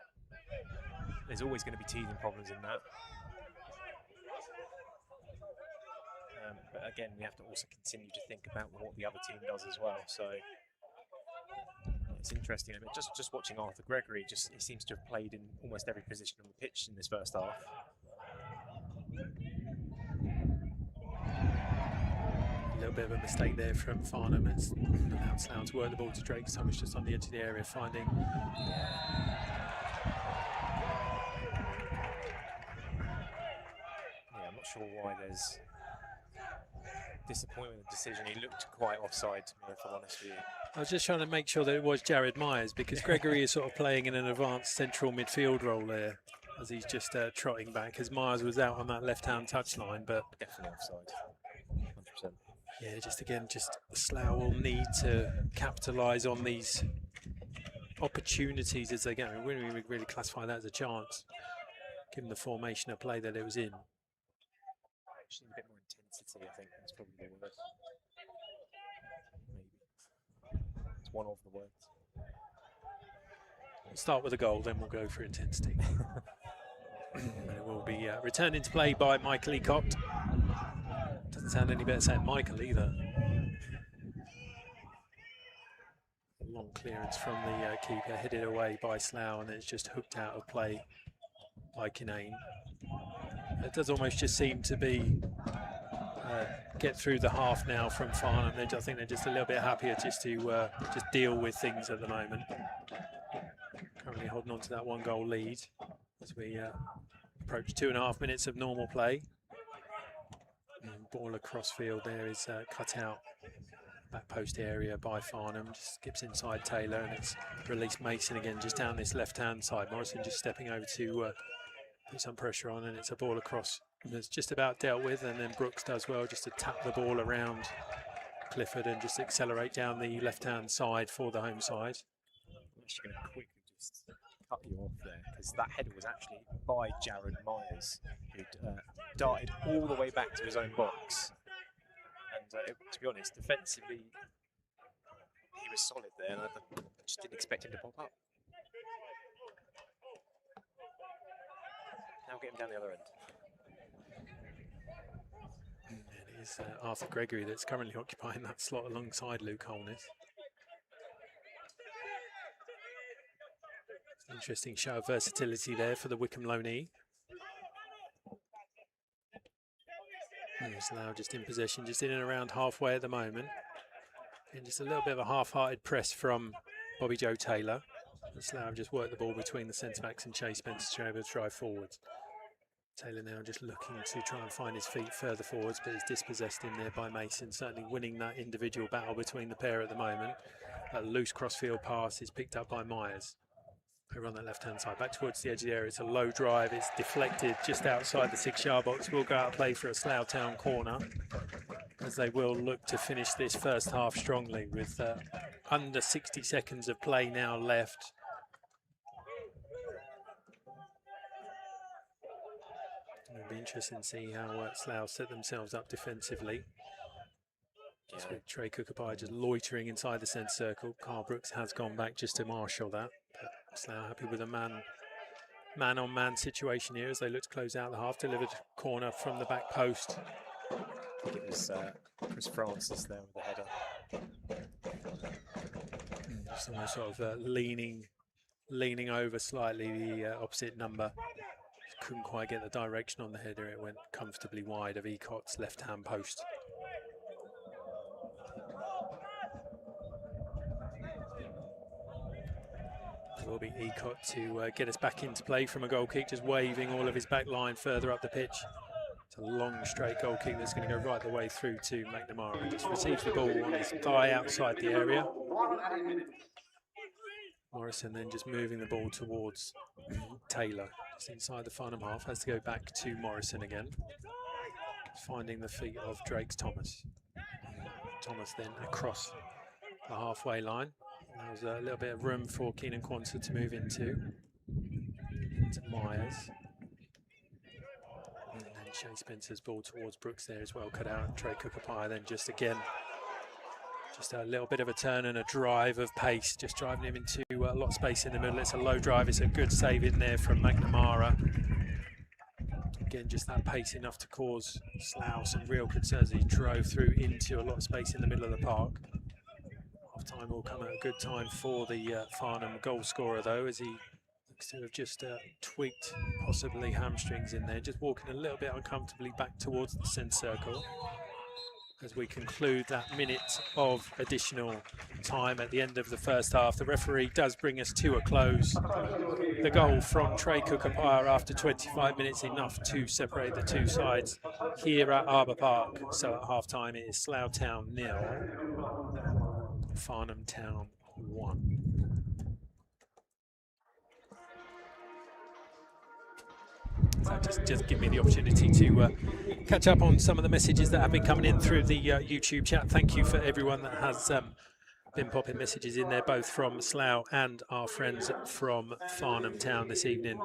Speaker 2: there's always going to be teething problems in that. But again, we have to also continue to think about what the other team does as well. So it's interesting. I mean, just watching Arthur Gregory, he seems to have played in almost every position on the pitch in this first half.
Speaker 1: A little bit of a mistake there from Farnham. It's allowed Slough to work the ball to Drake Thomas just on the edge of the area, finding.
Speaker 2: Yeah, I'm not sure why there's disappointment in the decision. He looked quite offside to me, if I'm honest with you.
Speaker 1: I was just trying to make sure that it was Jared Myers, because Gregory is sort of playing in an advanced central midfield role there as he's just trotting back, as Myers was out on that left-hand touchline, but
Speaker 2: definitely offside, 100%.
Speaker 1: Yeah, just again, Slough will need to capitalise on these opportunities as they go. I mean, we wouldn't really classify that as a chance, given the formation of play that it was in.
Speaker 2: Just need a bit more intensity, I think that's probably the word. Maybe. It's one of the words.
Speaker 1: We'll start with a goal, then we'll go for intensity. And it will be returned into play by Michael Ecott. Doesn't sound any better saying Michael either. A long clearance from the keeper, headed away by Slough, and it's just hooked out of play by Kinane. It does almost just seem to be get through the half now from Farnham. I think they're just a little bit happier just to just deal with things at the moment. Currently holding on to that 1-goal lead as we approach 2.5 minutes of normal play. And ball across field there is cut out back post area by Farnham, just skips inside Taylor, and it's released Mason again just down this left-hand side. Morrison just stepping over to put some pressure on, and it's a ball across that's just about dealt with, and then Brooks does well just to tap the ball around Clifford and just accelerate down the left-hand side for the home side.
Speaker 2: I'm actually going to quickly just cut you off there, because that header was actually by Jared Myers, who'd darted all the way back to his own box. And to be honest, defensively, he was solid there, and I just didn't expect him to pop up. Now get him down the other end.
Speaker 1: It is Arthur Gregory that's currently occupying that slot alongside Luke Holness. Interesting show of versatility there for the Wycombe loanee. Slough just in possession, just in and around halfway at the moment. And just a little bit of a half-hearted press from Bobby Joe Taylor. And Slough just worked the ball between the centre-backs and Chase Spencer to be able to drive forwards. Taylor now just looking to try and find his feet further forwards, but is dispossessed in there by Mason, certainly winning that individual battle between the pair at the moment. That loose crossfield pass is picked up by Myers. Over on that left-hand side, back towards the edge of the area. It's a low drive. It's deflected just outside the 6-yard box. We'll go out and play for a Slough Town corner, as they will look to finish this first half strongly with under 60 seconds of play now left. It'll be interesting to see how Slough set themselves up defensively. Just with Trey Kookabai just loitering inside the centre circle. Carl Brooks has gone back just to marshal that. But Slough happy with a man-on-man situation here as they look to close out the half. Delivered corner from the back post.
Speaker 2: I think it was Chris Francis there with the header.
Speaker 1: Just almost sort of leaning over slightly the opposite number. Just couldn't quite get the direction on the header. It went comfortably wide of Ecott's left-hand post. It will be Ecott to get us back into play from a goal kick, just waving all of his back line further up the pitch. It's a long straight goal kick that's going to go right the way through to McNamara. Just receives the ball on his thigh outside the area. Morrison then just moving the ball towards Taylor, just inside the Farnham half. Has to go back to Morrison again, finding the feet of Drake's Thomas. Thomas then across the halfway line. There was a little bit of room for Keenan Quansah to move into Myers. And then Shea Spencer's ball towards Brooks there as well, cut out. Trey Cookapire then just again, just a little bit of a turn and a drive of pace, just driving him into a lot of space in the middle. It's a low drive, it's a good save in there from McNamara. Again, just that pace enough to cause Slough some real concerns. He drove through into a lot of space in the middle of the park. Half time will come at a good time for the Farnham goal scorer though, as he looks to have just tweaked possibly hamstrings in there, just walking a little bit uncomfortably back towards the centre circle. As we conclude that minute of additional time at the end of the first half, the referee does bring us to a close. The goal from Trey Cookapire after 25 minutes, enough to separate the two sides here at Arbour Park. So at half time it is Slough Town 0, Farnham Town 1. So just give me the opportunity to catch up on some of the messages that have been coming in through the YouTube chat. Thank you for everyone that has been popping messages in there, both from Slough and our friends from Farnham Town this evening.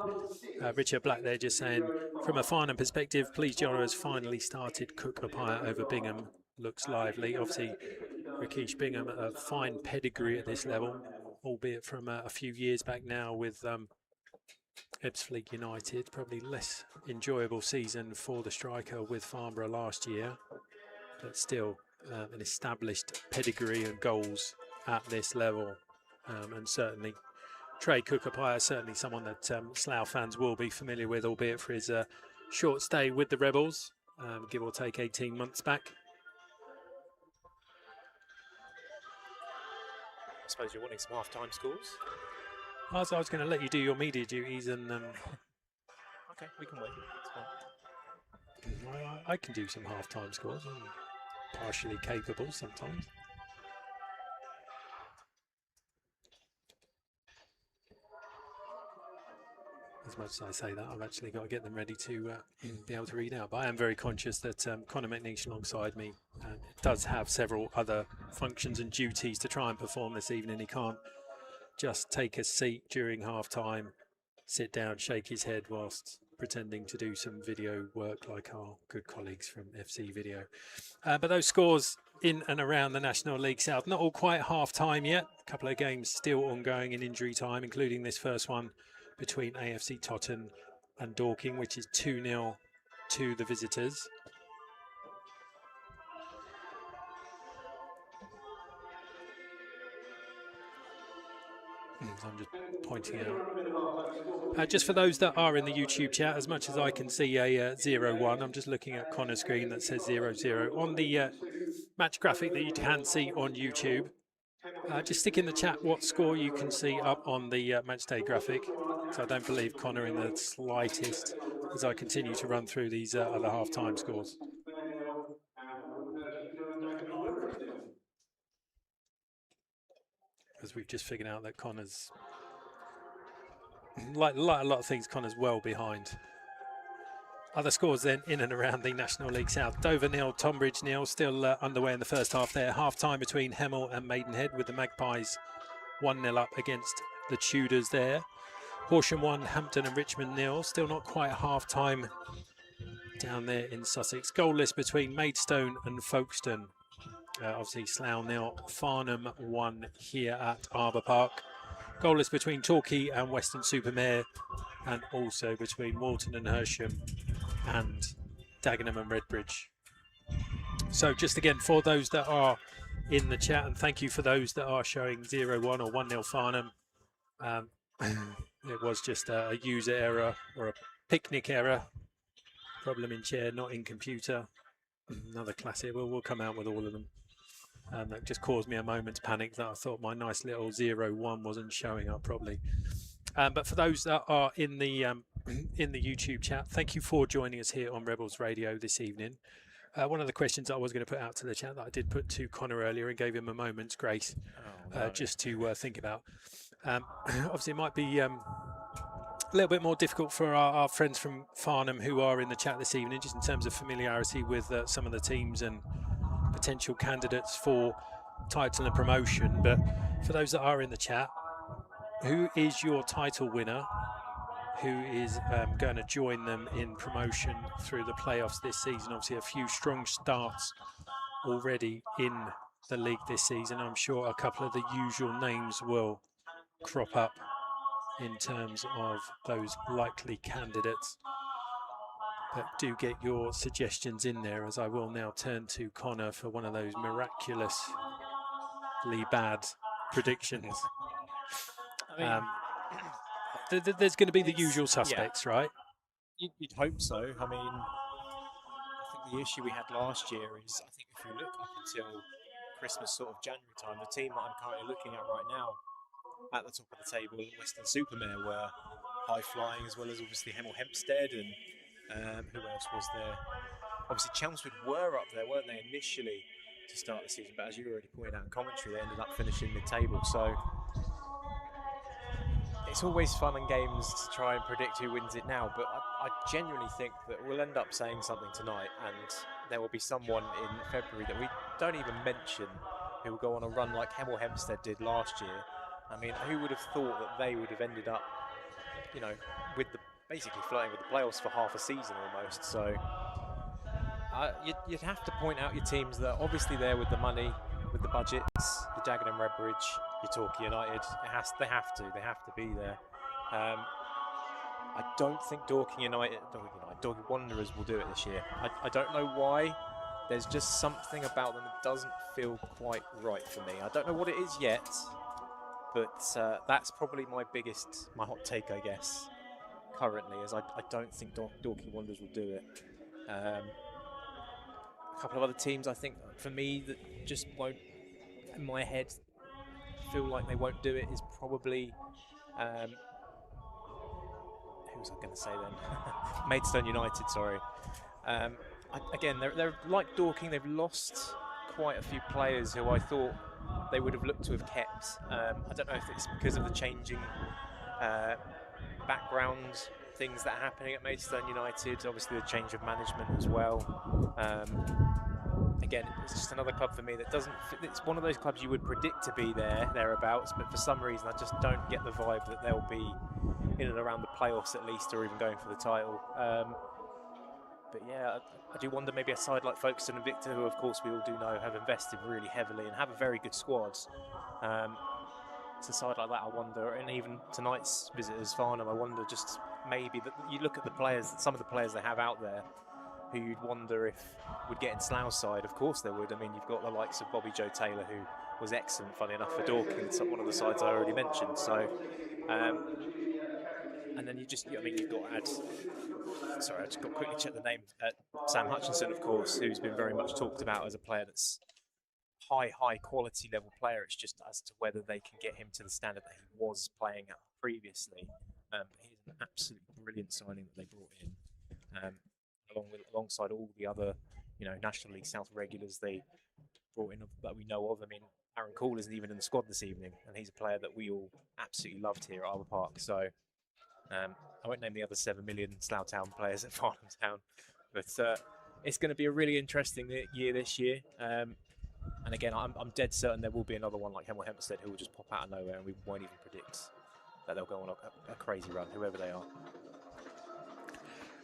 Speaker 1: Richard Black there just saying, from a Farnham perspective, Please John has finally started Cookapire over Bingham. Looks lively. Obviously, Rakesh Bingham, a fine pedigree at this level, albeit from a few years back now with Ebbsfleet United. Probably less enjoyable season for the striker with Farnborough last year, but still an established pedigree and goals at this level. And certainly Trey Cookapire, certainly someone that Slough fans will be familiar with, albeit for his short stay with the Rebels, give or take 18 months back.
Speaker 2: I suppose you're wanting some half-time scores?
Speaker 1: I was going to let you do your media duties and...
Speaker 2: Okay, we can wait. It's fine.
Speaker 1: I can do some half-time scores. I'm partially capable sometimes. As much as I say that, I've actually got to get them ready to be able to read out. But I am very conscious that Conor McNeish alongside me does have several other functions and duties to try and perform this evening. He can't just take a seat during half-time, sit down, shake his head whilst pretending to do some video work like our good colleagues from FC Video. But those scores in and around the National League South, not all quite half-time yet. A couple of games still ongoing in injury time, including this first one between AFC Totton and Dorking, which is 2-0 to the visitors. So I'm just pointing out. Just for those that are in the YouTube chat, as much as I can see a 0-1, I'm just looking at Connor's screen that says 0-0. On the match graphic that you can see on YouTube, just stick in the chat what score you can see up on the matchday graphic. So I don't believe Connor in the slightest as I continue to run through these other half-time scores. Because we've just figured out that Connor's, like a lot of things, Connor's well behind. Other scores then in and around the National League South. Dover 0, Tonbridge 0, still underway in the first half there. Half-time between Hemel and Maidenhead, with the Magpies 1-0 up against the Tudors there. Horsham 1, Hampton and Richmond 0. Still not quite half-time down there in Sussex. Goalless between Maidstone and Folkestone. Obviously Slough 0, Farnham 1 here at Arbour Park. Goalless between Torquay and Weston-super-Mare, and also between Walton and Hersham and Dagenham and Redbridge. So just again, for those that are in the chat, and thank you for those that are showing 0-1 or 1-0 Farnham. It was just a user error or a picnic error. Problem in chair, not in computer. Another classic. We'll come out with all of them. That just caused me a moment's panic that I thought my nice little 0-1 wasn't showing up properly. But for those that are in the in the YouTube chat, thank you for joining us here on Rebels Radio this evening. One of the questions I was going to put out to the chat that I did put to Connor earlier and gave him a moment's grace just to think about. Obviously, it might be a little bit more difficult for our friends from Farnham who are in the chat this evening, just in terms of familiarity with some of the teams and potential candidates for title and promotion. But for those that are in the chat, who is your title winner? Who is going to join them in promotion through the playoffs this season? Obviously, a few strong starts already in the league this season. I'm sure a couple of the usual names will crop up in terms of those likely candidates. But do get your suggestions in there, as I will now turn to Connor for one of those miraculously bad predictions.
Speaker 2: I mean,
Speaker 1: there's going to be the usual suspects, right?
Speaker 2: You'd hope so. I mean, I think the issue we had last year is, I think if we look up until Christmas, sort of January time, the team that I'm currently looking at right now at the top of the table, Western Supermare, were high flying, as well as obviously Hemel Hempstead and who else was there? Obviously Chelmsford were up there, weren't they, initially to start the season, but as you already pointed out in commentary, they ended up finishing mid-table. So it's always fun and games to try and predict who wins it now, but I genuinely think that we'll end up saying something tonight, and there will be someone in February that we don't even mention who will go on a run like Hemel Hempstead did last year. I mean, who would have thought that they would have ended up, you know, with basically flirting with the playoffs for half a season almost. So you'd have to point out your teams that are obviously there with the money, with the budgets. Your Dagenham Redbridge, your Torquay United. They have to be there. I don't think Dorking Wanderers will do it this year. I don't know why. There's just something about them that doesn't feel quite right for me. I don't know what it is yet, but that's probably my hot take, I guess, currently, is I don't think Dorking Wanderers will do it. A couple of other teams, I think, for me, that just won't, in my head, feel like they won't do it is probably, who was I going to say then? Maidstone United, sorry. Again, they're like Dorking, they've lost quite a few players who I thought they would have looked to have kept. I don't know if it's because of the changing background things that are happening at Maidstone United, obviously the change of management as well. Again, it's just another club for me that doesn't fit. It's one of those clubs you would predict to be thereabouts, but for some reason I just don't get the vibe that they'll be in and around the playoffs at least, or even going for the title. But yeah, I do wonder, maybe a side like Folkestone and Victor, who of course we all do know have invested really heavily and have a very good squad. It's a side like that, I wonder, and even tonight's visitors, Farnham, I wonder just maybe that you look at the players, some of the players they have out there, who you'd wonder if would get in Slough's side. Of course they would. I mean, you've got the likes of Bobby Joe Taylor, who was excellent, funny enough, for Dorking. It's one of the sides I already mentioned. So, and then you've got to add. Sorry, I just got to quickly check the name. Sam Hutchinson, of course, who's been very much talked about as a player that's high quality level player. It's just as to whether they can get him to the standard that he was playing at previously. But he's an absolutely brilliant signing that they brought in. Alongside all the other, National League South regulars they brought in that we know of. I mean, Aaron Call isn't even in the squad this evening, and he's a player that we all absolutely loved here at Arbor Park. So I won't name the other 7 million Slough Town players at Farnham Town, but it's going to be a really interesting year this year. And again, I'm dead certain there will be another one like Hemel Hempstead who will just pop out of nowhere, and we won't even predict that they'll go on a crazy run, whoever they are.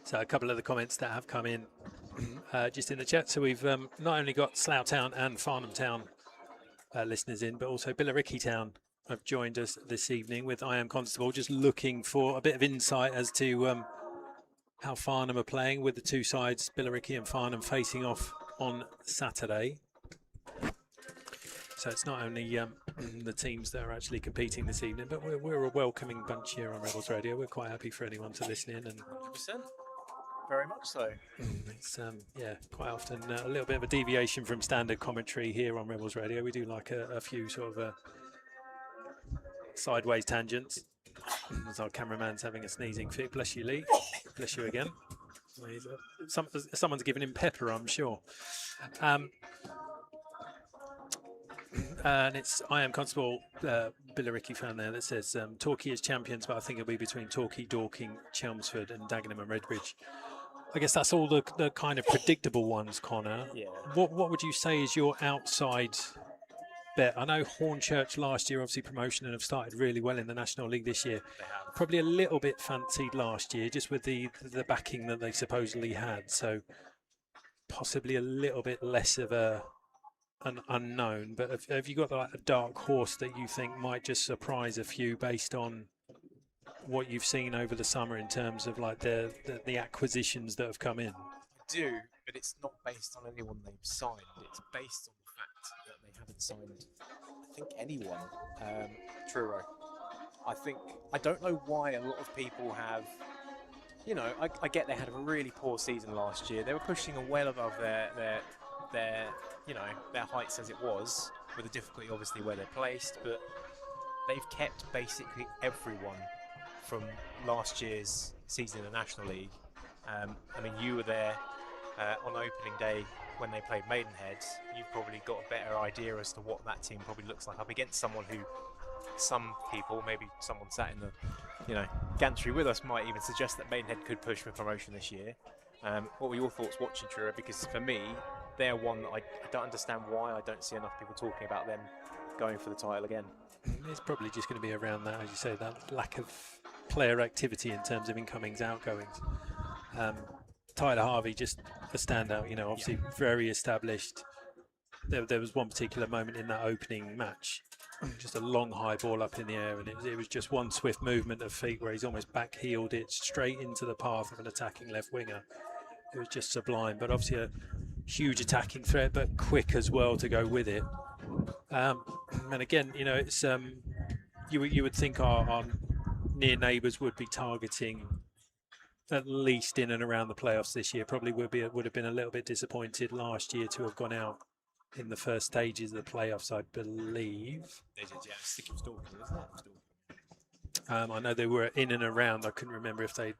Speaker 1: So a couple of the comments that have come in just in the chat. So we've not only got Slough Town and Farnham Town listeners in, but also Billericay Town have joined us this evening with I Am Constable, just looking for a bit of insight as to how Farnham are playing, with the two sides, Billericay and Farnham, facing off on Saturday. So it's not only the teams that are actually competing this evening, but we're a welcoming bunch here on Rebels Radio. We're quite happy for anyone to listen in and
Speaker 2: 100%. Very much so.
Speaker 1: It's yeah, quite often a little bit of a deviation from standard commentary here on Rebels Radio. We do like a few sort of sideways tangents. As our cameraman's having a sneezing fit. Bless you, Lee. Bless you again. Someone's giving him pepper, I'm sure. And it's I Am Constable Billericay fan there that says Torquay is champions, but I think it'll be between Torquay, Dorking, Chelmsford, and Dagenham and Redbridge. I guess that's all the kind of predictable ones, Connor.
Speaker 2: Yeah.
Speaker 1: What would you say is your outside bet? I know Hornchurch last year, obviously promotion, and have started really well in the National League this year.
Speaker 2: They have.
Speaker 1: Probably a little bit fancied last year, just with the backing that they supposedly had. So possibly a little bit less of an unknown. But have you got like a dark horse that you think might just surprise a few based on what you've seen over the summer in terms of like the acquisitions that have come in?
Speaker 2: I do, but it's not based on anyone they've signed. It's based on the fact that they haven't signed, I think, anyone. Truro. I don't know why a lot of people have. You know, I get they had a really poor season last year. They were pushing well above their heights as it was, with the difficulty obviously where they're placed, but they've kept basically everyone from last year's season in the National League. I mean, you were there on opening day when they played Maidenhead. You've probably got a better idea as to what that team probably looks like up against someone who some people, maybe someone sat in the gantry with us, might even suggest that Maidenhead could push for promotion this year. What were your thoughts watching Truro? Because for me, they're one that I don't understand why I don't see enough people talking about them going for the title again.
Speaker 1: It's probably just going to be around that, as you say, that lack of player activity in terms of incomings, outgoings. Tyler Harvey, just a standout, obviously very established. There was one particular moment in that opening match, just a long high ball up in the air, and it was just one swift movement of feet where he's almost back-heeled it straight into the path of an attacking left winger. It was just sublime, but obviously a huge attacking threat, but quick as well to go with it. And again, it's you would think our near neighbours would be targeting at least in and around the playoffs this year. Probably would have been a little bit disappointed last year to have gone out in the first stages of the playoffs, I believe.
Speaker 2: They did, yeah. I think it was Dorking, wasn't it?
Speaker 1: I know they were in and around. I couldn't remember if they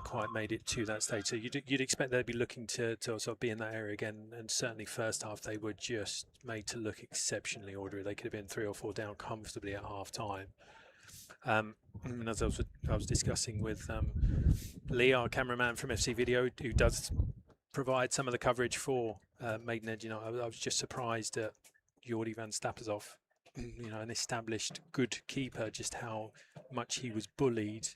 Speaker 1: quite made it to that stage. So you'd expect they'd be looking to sort of be in that area again. And certainly first half they were just made to look exceptionally orderly. They could have been 3 or 4 down comfortably at half time. And as I was discussing with Lee, our cameraman from FC Video, who does provide some of the coverage for Maidenhead, I was just surprised at Jordi van Stappershoff, an established good keeper, just how much he was bullied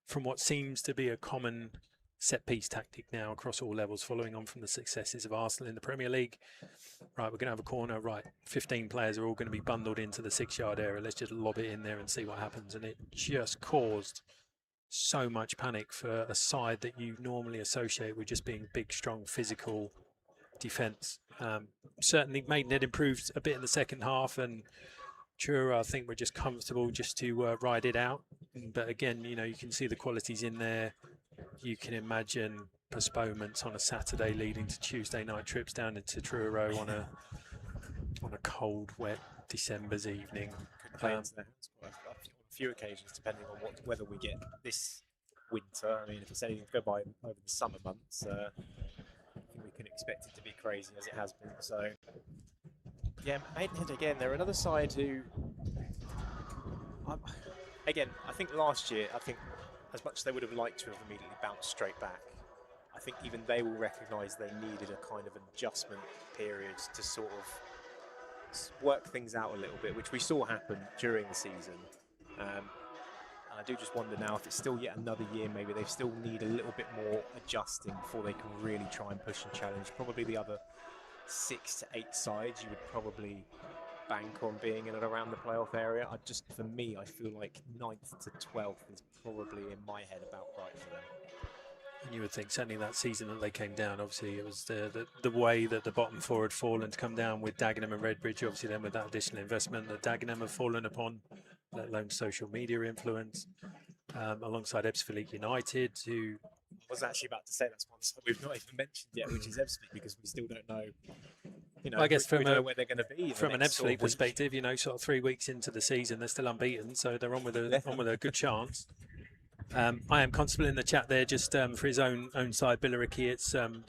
Speaker 1: from what seems to be a common set-piece tactic now across all levels, following on from the successes of Arsenal in the Premier League. Right, we're going to have a corner. Right, 15 players are all going to be bundled into the 6-yard area. Let's just lob it in there and see what happens. And it just caused so much panic for a side that you normally associate with just being big, strong, physical defence. Certainly Maidenhead improved a bit in the second half, and Truro, I think, were just comfortable just to ride it out. But again, you can see the qualities in there. You can imagine postponements on a Saturday leading to Tuesday night trips down into Truro on a cold, wet December's evening.
Speaker 2: Could play into their hands quite on a few occasions, depending on whether we get this winter. I mean, if it's anything to go by over the summer months, I think we can expect it to be crazy as it has been. So, yeah, Maidenhead again. They're another side who, again, I think last year, as much as they would have liked to have immediately bounced straight back, I think even they will recognise they needed a kind of an adjustment period to sort of work things out a little bit, which we saw happen during the season. And I do just wonder now if it's still yet another year, maybe they still need a little bit more adjusting before they can really try and push and challenge. Probably the other 6 to 8 sides you would probably bank on being in and around the playoff area. For me, I feel like 9th to 12th is probably in my head about right for them.
Speaker 1: And you would think certainly that season that they came down, obviously it was the way that the bottom 4 had fallen to come down with Dagenham and Redbridge. Obviously then with that additional investment that Dagenham have fallen upon, let alone social media influence, alongside Ebbsfleet United, who
Speaker 2: was actually about to say that's one side we've not even mentioned yet, which is Ebbsfleet, because we still don't know.
Speaker 1: Well, I guess
Speaker 2: we don't know where they're going to be.
Speaker 1: From an Ebbsfleet perspective, sort of 3 weeks into the season, they're still unbeaten, so they're on with a good chance. I am Constable in the chat there, just for his own side, Billericay. It's an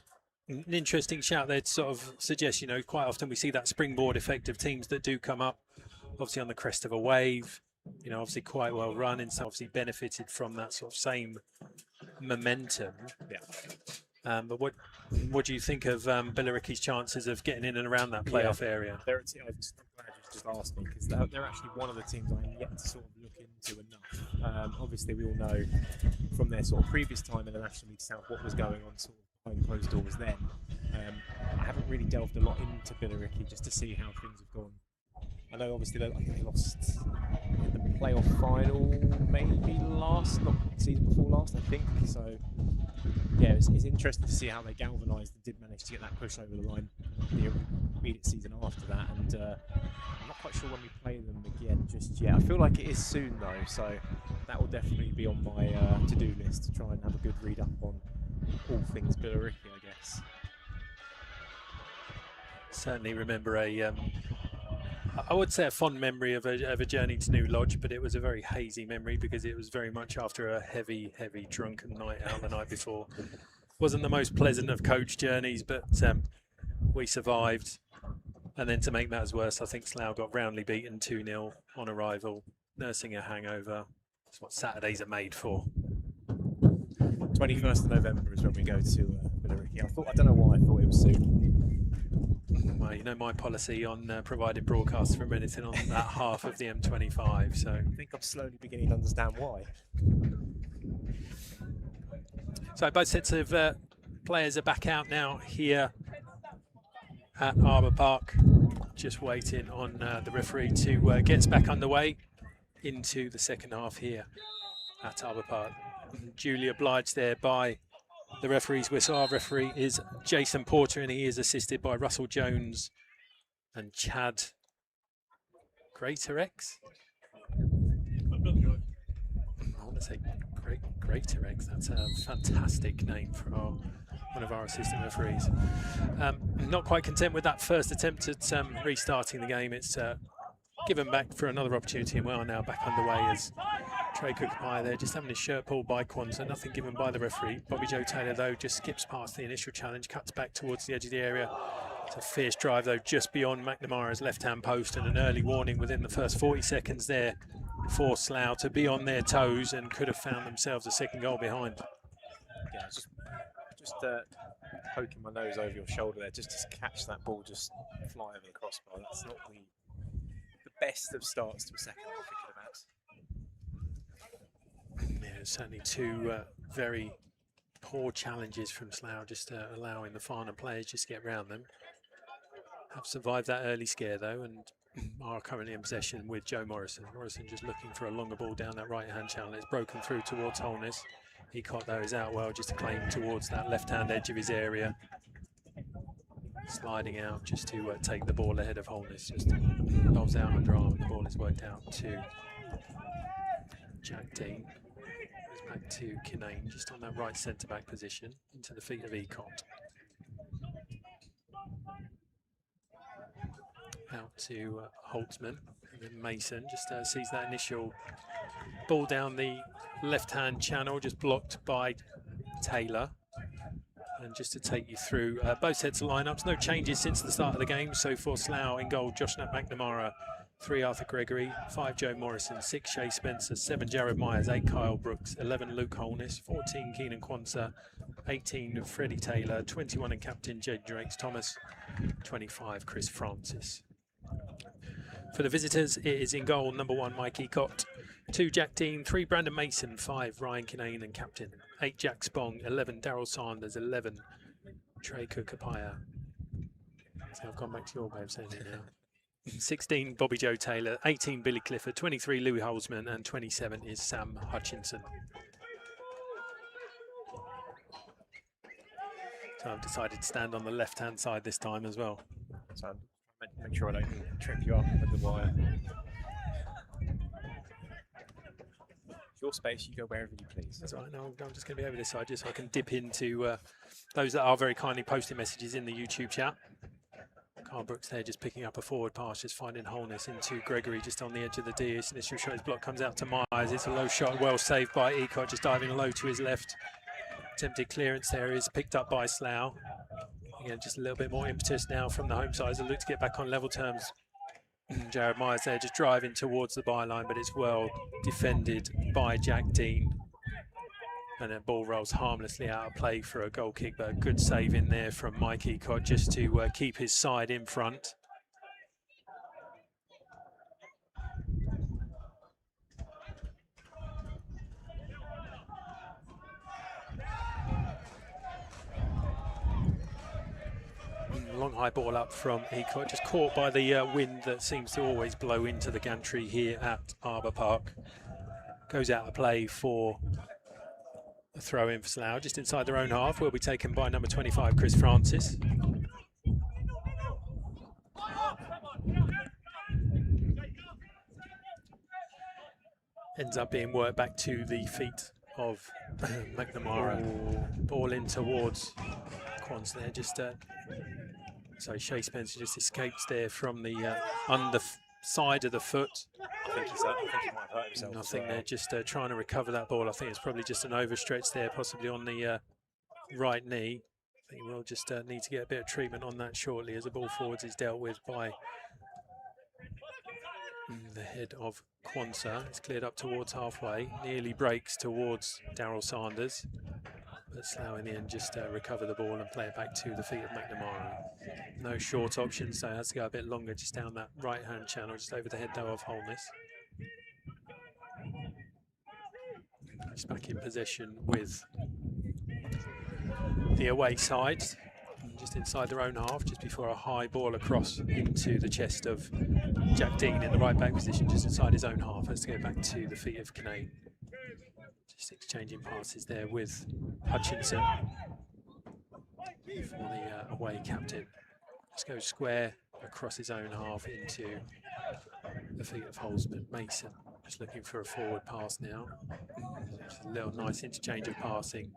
Speaker 1: interesting shout there to sort of suggest, quite often we see that springboard effect of teams that do come up, obviously on the crest of a wave, obviously quite well run, and so obviously benefited from that sort of same momentum.
Speaker 2: Yeah.
Speaker 1: But what do you think of Billericay's chances of getting in and around that playoff area?
Speaker 2: I'm glad you just asked me, because they're actually one of the teams I'm yet to sort of look into enough. Obviously, we all know from their sort of previous time in the National League South what was going on sort of behind closed doors then. I haven't really delved a lot into Billericay just to see how things have gone. I know obviously I think they lost in the playoff final, maybe not season before last, I think. So yeah, it's interesting to see how they galvanised and did manage to get that push over the line the immediate season after that. And I'm not quite sure when we play them again just yet. I feel like it is soon though, so that will definitely be on my to-do list to try and have a good read up on all things Billericay, I guess.
Speaker 1: Certainly remember I would say a fond memory of a journey to New Lodge, but it was a very hazy memory because it was very much after a heavy drunken night out the night before. Wasn't the most pleasant of coach journeys, but we survived. And then to make matters worse, I think Slough got roundly beaten 2-0 on arrival, nursing a hangover. That's what Saturdays are made for.
Speaker 2: 21st of November is when we go to Billericay. I don't know why I thought it was soon.
Speaker 1: Well, my policy on providing broadcasts from anything on that half of the M25, so
Speaker 2: I think I'm slowly beginning to understand why.
Speaker 1: So both sets of players are back out now here at Arbour Park, just waiting on the referee to get us back underway into the second half here at Arbour Park. Duly obliged there by the referee's whistle. Our referee is Jason Porter, and he is assisted by Russell Jones and Chad Greatorex. I want to say Greatorex. That's a fantastic name for one of our assistant referees. Not quite content with that first attempt at restarting the game. It's given back for another opportunity, and we are now back underway as Trey Cookapire there just having his shirt pulled by Kwanzaa, nothing given by the referee. Bobby Joe Taylor though just skips past the initial challenge, cuts back towards the edge of the area. It's a fierce drive though just beyond McNamara's left hand post, and an early warning within the first 40 seconds there for Slough to be on their toes and could have found themselves a second goal behind.
Speaker 2: Yeah, just poking my nose over your shoulder there just to catch that ball just fly over the crossbar. That's not the best of starts to a second half we could have had.
Speaker 1: Yeah, certainly two very poor challenges from Slough, just allowing the Farnham players just to get round them. Have survived that early scare though, and are currently in possession with Joe Morrison. Morrison just looking for a longer ball down that right hand channel. It's broken through towards Holness. Ecott though is out well, just to claim towards that left hand edge of his area. Sliding out just to take the ball ahead of Holness. Just lobs out under arm. The ball is worked out to Jack Dean. Goes back to Kinane, just on that right centre back position, into the feet of Ecott. Out to Holtzman, and then Mason just sees that initial ball down the left-hand channel, just blocked by Taylor. And just to take you through both sets of lineups, no changes since the start of the game. So for Slough in goal, Josh Nat McNamara, 3 Arthur Gregory, 5 Joe Morrison, 6 Shea Spencer, 7 Jared Myers, 8 Kyle Brooks, 11 Luke Holness, 14 Keenan Kwanzaa, 18 Freddie Taylor, 21 and captain Jed Drakes Thomas, 25 Chris Francis. For the visitors, it is in goal, number 1 Mike Ecott, 2 Jack Dean, 3 Brandon Mason, 5 Ryan Kinane and captain, 8 Jack Spong, 11 Daryl Sanders, 11 Trey Cookapire. So I've gone back to your way of saying it now. 16 Bobby Joe Taylor, 18 Billy Clifford, 23 Louis Holzman, and 27 is Sam Hutchinson. So I've decided to stand on the left-hand side this time as well.
Speaker 2: So make sure I don't trip you up with the wire. your space. You go wherever you please.
Speaker 1: That's right. No, I'm just going to be over this side just so I can dip into those that are very kindly posting messages in the YouTube chat. Carl Brooks there just picking up a forward pass, just finding wholeness into Gregory just on the edge of the D. His initial shot, his block comes out to Myers. It's a low shot, well saved by Ecott, just diving low to his left. Attempted clearance there is picked up by Slough. Again, just a little bit more impetus now from the home side as they look to get back on level terms. Jared Myers there just driving towards the byline, but it's well defended by Jack Dean. And then ball rolls harmlessly out of play for a goal kick, but a good save in there from Mike Ecott just to keep his side in front. Long high ball up from Ecott, just caught by the wind that seems to always blow into the gantry here at Arbour Park. Goes out of play for a throw in for Slough, just inside their own half, will be taken by number 25, Chris Francis. Ends up being worked back to the feet of McNamara. Ball in towards Quans there, just so Shea Spencer just escapes there from the underside of the foot.
Speaker 2: I think he might have hurt himself.
Speaker 1: Nothing there, just trying to recover that ball. I think it's probably just an overstretch there, possibly on the right knee. I think we'll just need to get a bit of treatment on that shortly as the ball forwards is dealt with by the head of Quansah. It's cleared up towards halfway, nearly breaks towards Daryl Sanders. But Slough in the end just recover the ball and play it back to the feet of McNamara. No short options, so it has to go a bit longer just down that right-hand channel, just over the head though of Holness. Just back in possession with the away side, just inside their own half, just before a high ball across into the chest of Jack Dean in the right back position, just inside his own half. Has to go back to the feet of Kinane. Just exchanging passes there with Hutchinson for the away captain. Just goes square across his own half into the feet of Holzman. Mason just looking for a forward pass now. Just a little nice interchange of passing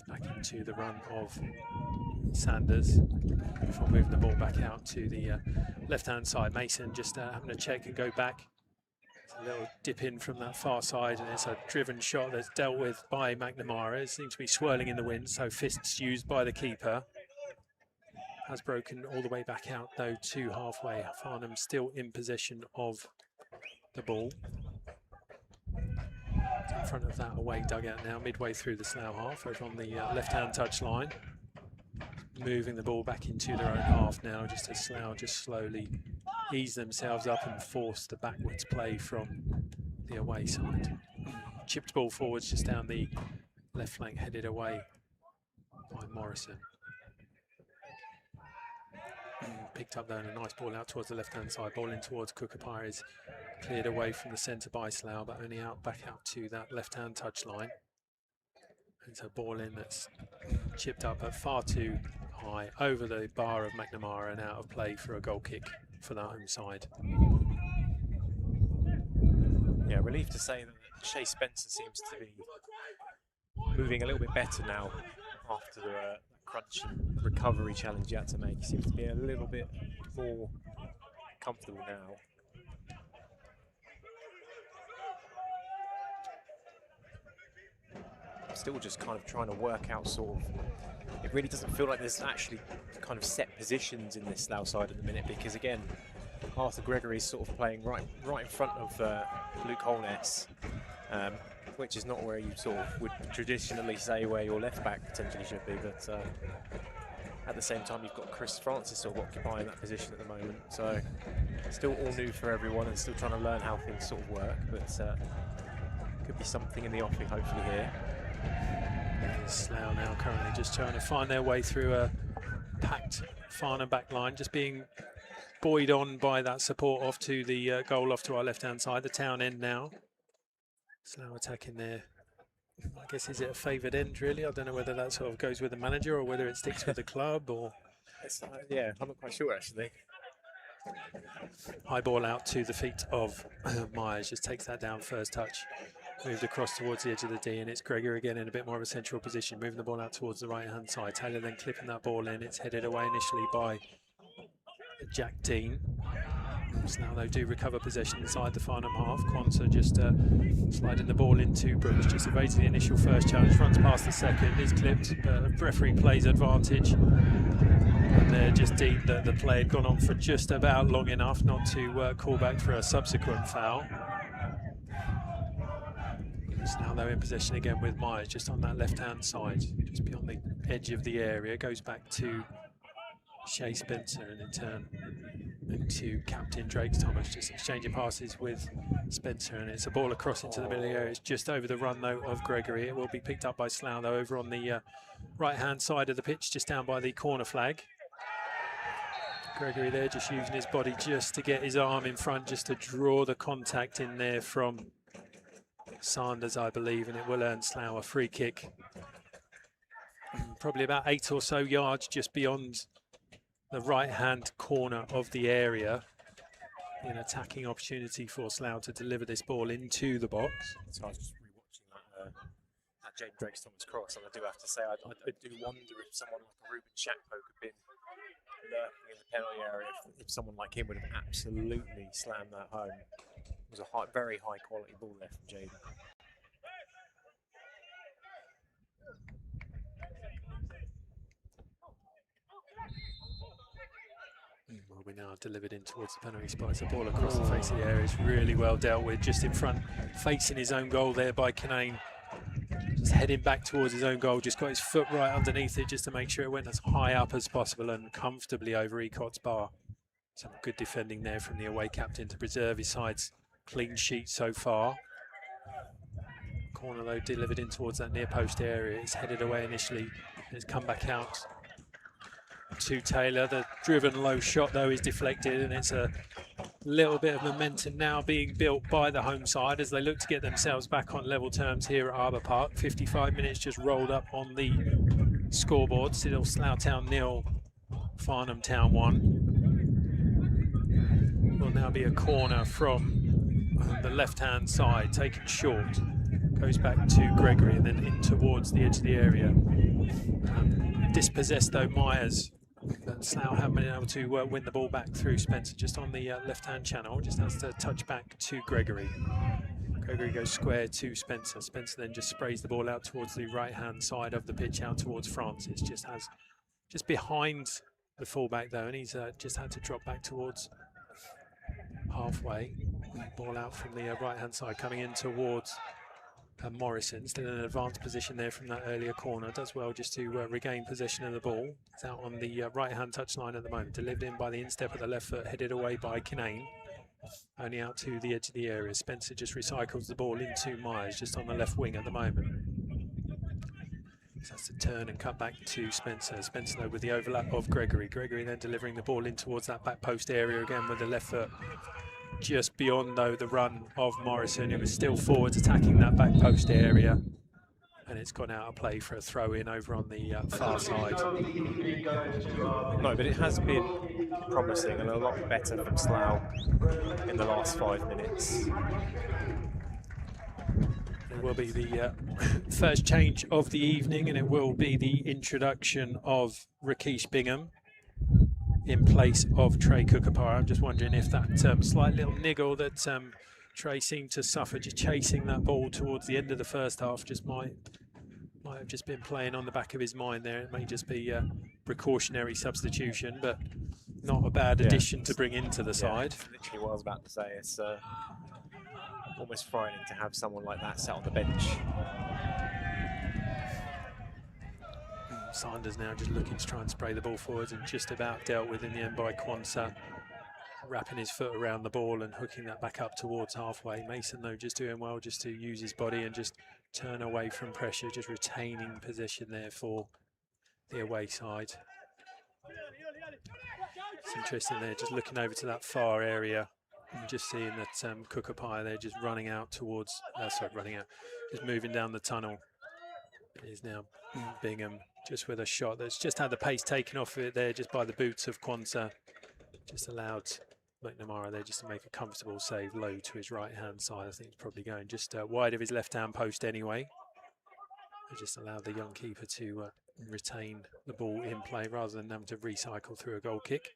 Speaker 1: back into the run of Sanders before moving the ball back out to the left-hand side. Mason just having a check and go back. A little dip in from that far side, and it's a driven shot that's dealt with by McNamara. It seems to be swirling in the wind, so fists used by the keeper. Has broken all the way back out though to halfway. Farnham still in possession of the ball. In front of that away dugout now, midway through the Slough half, over on the left-hand touch line. Moving the ball back into their own half now, just as Slough just slowly ease themselves up and force the backwards play from the away side. Chipped ball forwards just down the left flank, headed away by Morrison. Picked up though, and a nice ball out towards the left-hand side. Ball in towards Kukapire is cleared away from the centre by Slough, but only back out to that left-hand touch line. And so ball in that's chipped up but far too high over the bar of McNamara and out of play for a goal kick for that home side.
Speaker 2: Yeah, relief to say that Shea Spencer seems to be moving a little bit better now after the crunch and recovery challenge he had to make. He seems to be a little bit more comfortable now. Still just kind of trying to work out sort of, it really doesn't feel like there's actually kind of set positions in this Slough side at the minute, because again, Arthur Gregory's sort of playing right in front of Luke Holness, which is not where you sort of would traditionally say where your left back potentially should be, but at the same time you've got Chris Francis sort of occupying that position at the moment, so still all new for everyone and still trying to learn how things sort of work, but could be something in the offing hopefully here.
Speaker 1: Slough now currently just trying to find their way through a packed Farnham back line, just being buoyed on by that support off to the goal off to our left-hand side, the town end now. Slough attacking there. I guess, is it a favoured end really? I don't know whether that sort of goes with the manager or whether it sticks with the club or...
Speaker 2: Yeah, I'm not quite sure actually.
Speaker 1: High ball out to the feet of Myers, just takes that down first touch Moved across towards the edge of the D, and it's Gregor again in a bit more of a central position, moving the ball out towards the right-hand side. Taylor then clipping that ball in. It's headed away initially by Jack Dean. Slough, though, do recover possession inside the Farnham half. Quanta just sliding the ball into Brooks, just evades the initial first challenge, runs past the second, is clipped, but referee plays advantage. And there just deemed that the play had gone on for just about long enough not to call back for a subsequent foul. Slough, though, in possession again with Myers, just on that left-hand side, just beyond the edge of the area. Goes back to Shea Spencer, and in turn into captain Drake Thomas, just exchanging passes with Spencer, and it's a ball across into the middle of the area. It's just over the run, though, of Gregory. It will be picked up by Slough, though, over on the right-hand side of the pitch, just down by the corner flag. Gregory there just using his body just to get his arm in front, just to draw the contact in there from Sanders, I believe, and it will earn Slough a free kick. Probably about 8 or so yards just beyond the right-hand corner of the area. An attacking opportunity for Slough to deliver this ball into the box.
Speaker 2: So I was just rewatching that James Drake Thomas cross, and I do have to say, I do wonder if someone like a Ruben Shakpo could have been lurking in the penalty area, if someone like him would have absolutely slammed that home. It was a very high quality ball there from Jaden.
Speaker 1: Well, we now delivered in towards the penalty spot. It's a ball across the face of the area. It's really well dealt with, just in front, facing his own goal there by Kinane. Just heading back towards his own goal, just got his foot right underneath it just to make sure it went as high up as possible and comfortably over Ecot's bar. Some good defending there from the away captain to preserve his side's clean sheet so far. Corner, though, delivered in towards that near post area. It's headed away initially. It's come back out to Taylor. The driven low shot, though, is deflected, and it's a little bit of momentum now being built by the home side as they look to get themselves back on level terms here at Arbour Park. 55 minutes just rolled up on the scoreboard. Still Slough Town 0, Farnham Town 1. Will now be a corner from the left-hand side, taken short. Goes back to Gregory and then in towards the edge of the area. Dispossessed, though, Myers. But Slough haven't been able to win the ball back through Spencer, just on the left-hand channel. Just has to touch back to Gregory. Gregory goes square to Spencer. Spencer then just sprays the ball out towards the right-hand side of the pitch, out towards Francis. Just behind the fullback, though, and he's just had to drop back towards halfway. Ball out from the right-hand side, coming in towards Morrison. Still in an advanced position there from that earlier corner. Does well just to regain possession of the ball. It's out on the right-hand touchline at the moment. Delivered in by the instep of the left foot, headed away by Kinane. Only out to the edge of the area. Spencer just recycles the ball into Myers, just on the left wing at the moment. So that's to turn and cut back to Spencer. Spencer, though, with the overlap of Gregory. Gregory then delivering the ball in towards that back post area again with the left foot. Just beyond, though, the run of Morrison. It was still forwards attacking that back post area, and it's gone out of play for a throw in over on the far side.
Speaker 2: No, but it has been promising and a lot better from Slough in the last 5 minutes.
Speaker 1: It will be the first change of the evening, and it will be the introduction of Rakesh Bingham in place of Trey Kukapara. I'm just wondering if that slight little niggle that Trey seemed to suffer just chasing that ball towards the end of the first half just might have just been playing on the back of his mind there. It may just be a precautionary substitution, but not a bad addition to bring into the side.
Speaker 2: Literally what I was about to say. It's almost frightening to have someone like that sat on the bench.
Speaker 1: Sanders now just looking to try and spray the ball forwards, and just about dealt with in the end by Quanta, wrapping his foot around the ball and hooking that back up towards halfway. Mason, though, just doing well just to use his body and just turn away from pressure, just retaining possession there for the away side. It's interesting there, just looking over to that far area and just seeing that Kukapaya there just running out towards, just moving down the tunnel. It is now Bingham just with a shot that's just had the pace taken off of it there just by the boots of Quanta. Just allowed McNamara there just to make a comfortable save low to his right-hand side. I think it's probably going just wide of his left-hand post anyway. They just allow the young keeper to retain the ball in play rather than them to recycle through a goal kick.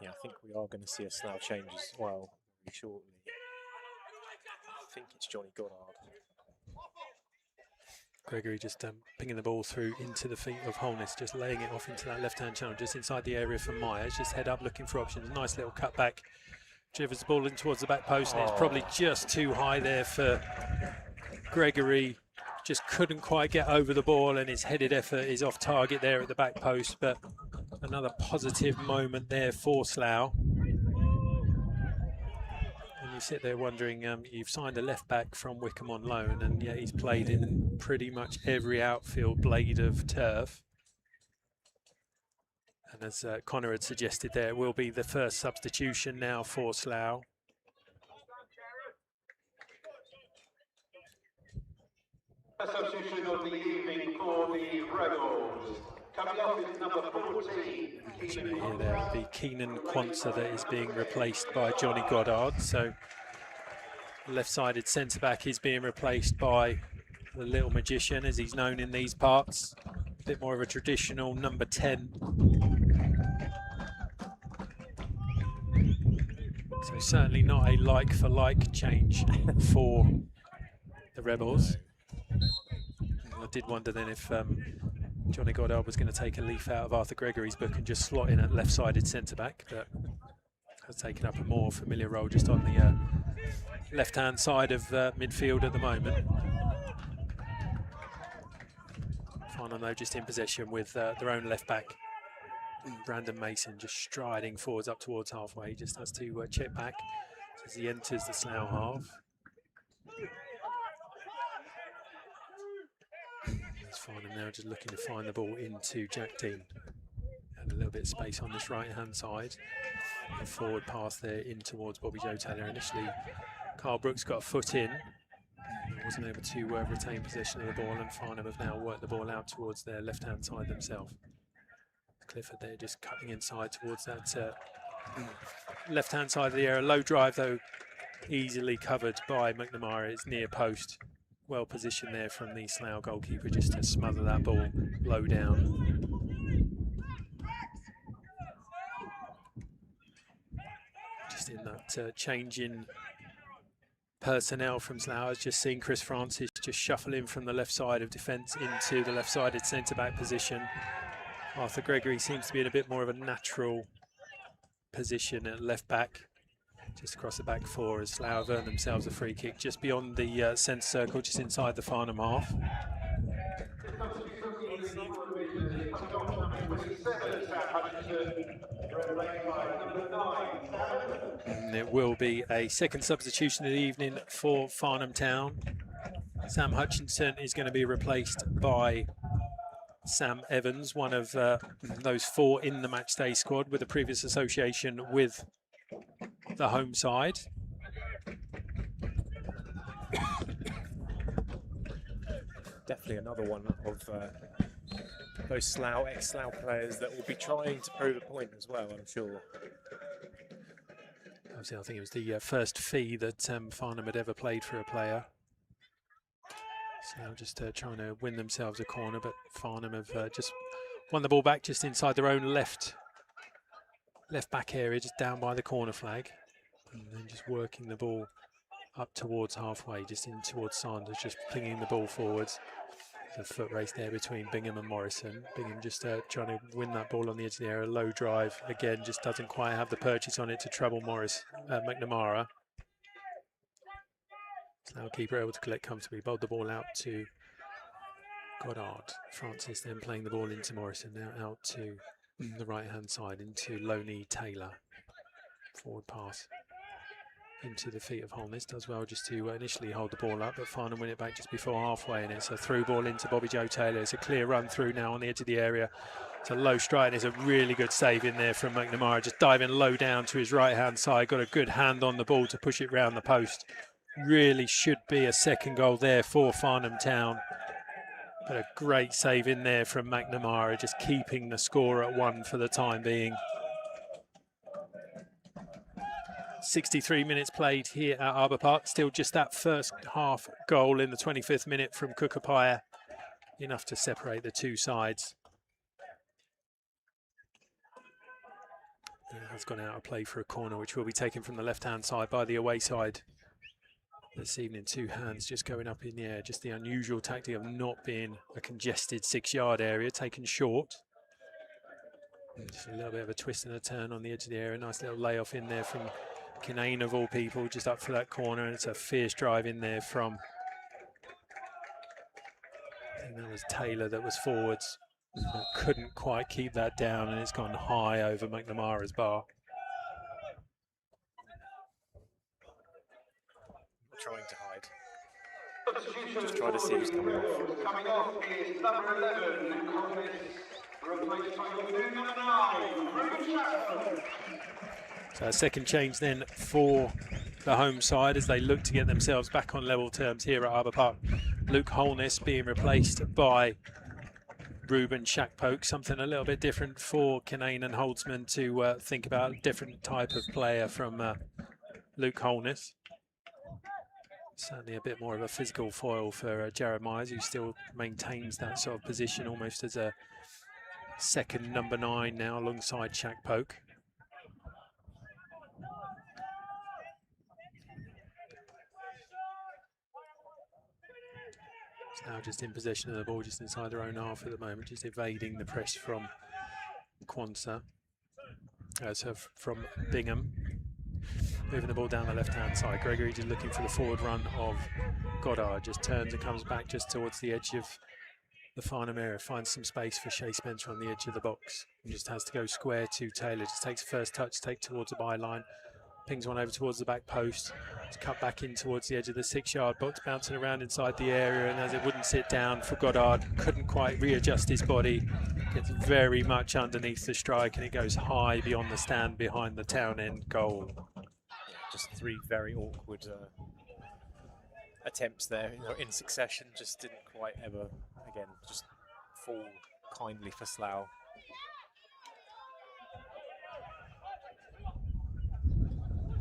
Speaker 2: Yeah, I think we are going to see a Slough change as well very shortly. I think it's Johnny Goddard.
Speaker 1: Gregory just pinging the ball through into the feet of Holness, just laying it off into that left-hand channel, just inside the area for Myers. Just head up looking for options. Nice little cut back. Drivers the ball in towards the back post, and it's probably just too high there for Gregory. Just couldn't quite get over the ball, and his headed effort is off target there at the back post. But another positive moment there for Slough. And you sit there wondering, you've signed a left back from Wickham on loan, and yet he's played in pretty much every outfield blade of turf. And as Connor had suggested, there will be the first substitution now for Slough.
Speaker 3: A substitution of the evening for the Rebels. Coming off is number 14.
Speaker 1: There will be Keenan Quansah that is being replaced by Johnny Goddard. So left-sided centre-back is being replaced by the little magician, as he's known in these parts. A bit more of a traditional number 10. So certainly not a like-for-like change for the Rebels. I did wonder then if Johnny Goddard was going to take a leaf out of Arthur Gregory's book and just slot in at left-sided centre-back, but has taken up a more familiar role just on the left-hand side of midfield at the moment. Farnham though just in possession with their own left-back. Brandon Mason just striding forwards up towards halfway, just has to check back as he enters the Slough half. Farnham now just looking to find the ball into Jack Dean. And a little bit of space on this right-hand side. A forward pass there in towards Bobby Joe Taylor. Initially, Carl Brooks got a foot in. Wasn't able to retain possession of the ball, and Farnham have now worked the ball out towards their left-hand side themselves. Clifford there just cutting inside towards that left-hand side of the area. Low drive, though, easily covered by McNamara. It's near post. Well positioned there from the Slough goalkeeper just to smother that ball low down. Just in that change in personnel from Slough, I've just seen Chris Francis just shuffle in from the left side of defence into the left-sided centre-back position. Arthur Gregory seems to be in a bit more of a natural position at left-back. Just across the back four as Slough have earned themselves a free kick just beyond the centre circle, just inside the Farnham half. And it will be a second substitution of the evening for Farnham Town. Sam Hutchinson is going to be replaced by Sam Evans, one of those four in the matchday squad with a previous association with the home side.
Speaker 2: Definitely another one of those Slough, ex-Slough players that will be trying to prove a point as well, I'm sure.
Speaker 1: Obviously, I think it was the first fee that Farnham had ever played for a player. So just trying to win themselves a corner, but Farnham have just won the ball back just inside their own left back area, just down by the corner flag, and then just working the ball up towards halfway, just in towards Sanders, just pinging the ball forwards. There's a foot race there between Bingham and Morrison. Bingham just trying to win that ball on the edge of the area. Low drive again, just doesn't quite have the purchase on it to trouble McNamara. Slough keeper able to collect comfortably, bowled the ball out to Goddard. Francis then playing the ball into Morrison, now out to the right-hand side into Loney Taylor. Forward pass into the feet of Holness. Does well just to initially hold the ball up, but Farnham win it back just before halfway, and it's a through ball into Bobby Joe Taylor. It's a clear run through now on the edge of the area. It's a low strike, and it's a really good save in there from McNamara, just diving low down to his right-hand side. Got a good hand on the ball to push it round the post. Really should be a second goal there for Farnham Town. But a great save in there from McNamara, just keeping the score at 1 for the time being. 63 minutes played here at Arbor Park. Still just that first half goal in the 25th minute from Kukapaya, enough to separate the two sides. It has gone out of play for a corner, which will be taken from the left-hand side by the away side. This evening, two hands just going up in the air. Just the unusual tactic of not being a congested 6-yard area, taken short. Just a little bit of a twist and a turn on the edge of the area. Nice little layoff in there from Kinane of all people, just up for that corner. And it's a fierce drive in there from, I think that was Taylor that was forwards. But couldn't quite keep that down, and it's gone high over McNamara's bar.
Speaker 2: Trying to hide. Just trying to see who's coming off.
Speaker 3: Coming off is number 11, Collins, replaced by number 9, Ruben.
Speaker 1: So a second change then for the home side as they look to get themselves back on level terms here at Arbor Park. Luke Holness being replaced by Ruben Shackpoke, something a little bit different for Kinane and Holtzman to think about, a different type of player from Luke Holness. Certainly a bit more of a physical foil for Jared Myers, who still maintains that sort of position almost as a second number 9 now alongside Shackpoke. It's now just in possession of the ball, just inside their own half at the moment, just evading the press from Quansah, from Bingham. Moving the ball down the left-hand side. Gregory just looking for the forward run of Goddard. Just turns and comes back just towards the edge of the Farnham area. Finds some space for Shea Spencer on the edge of the box. And just has to go square to Taylor. Just takes first touch, take towards the byline. Pings one over towards the back post. It's cut back in towards the edge of the 6-yard box, bouncing around inside the area. And as it wouldn't sit down for Goddard, couldn't quite readjust his body. Gets very much underneath the strike, and it goes high beyond the stand behind the town end goal.
Speaker 2: Just 3 very awkward attempts there in succession. Just didn't quite ever, again, just fall kindly for Slough.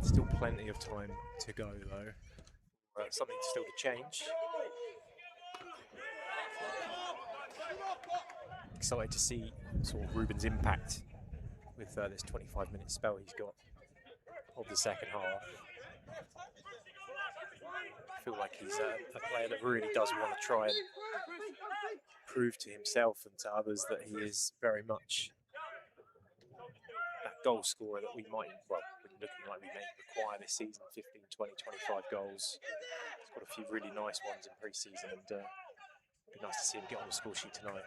Speaker 2: Still plenty of time to go though. Something still to change. Excited to see sort of Ruben's impact with this 25-minute spell he's got of the second half. I feel like he's a player that really does want to try and prove to himself and to others that he is very much that goal scorer that we might, well, looking like we may require this season. 15, 20, 25 goals. He's got a few really nice ones in pre-season, and it'd be nice to see him get on the score sheet tonight.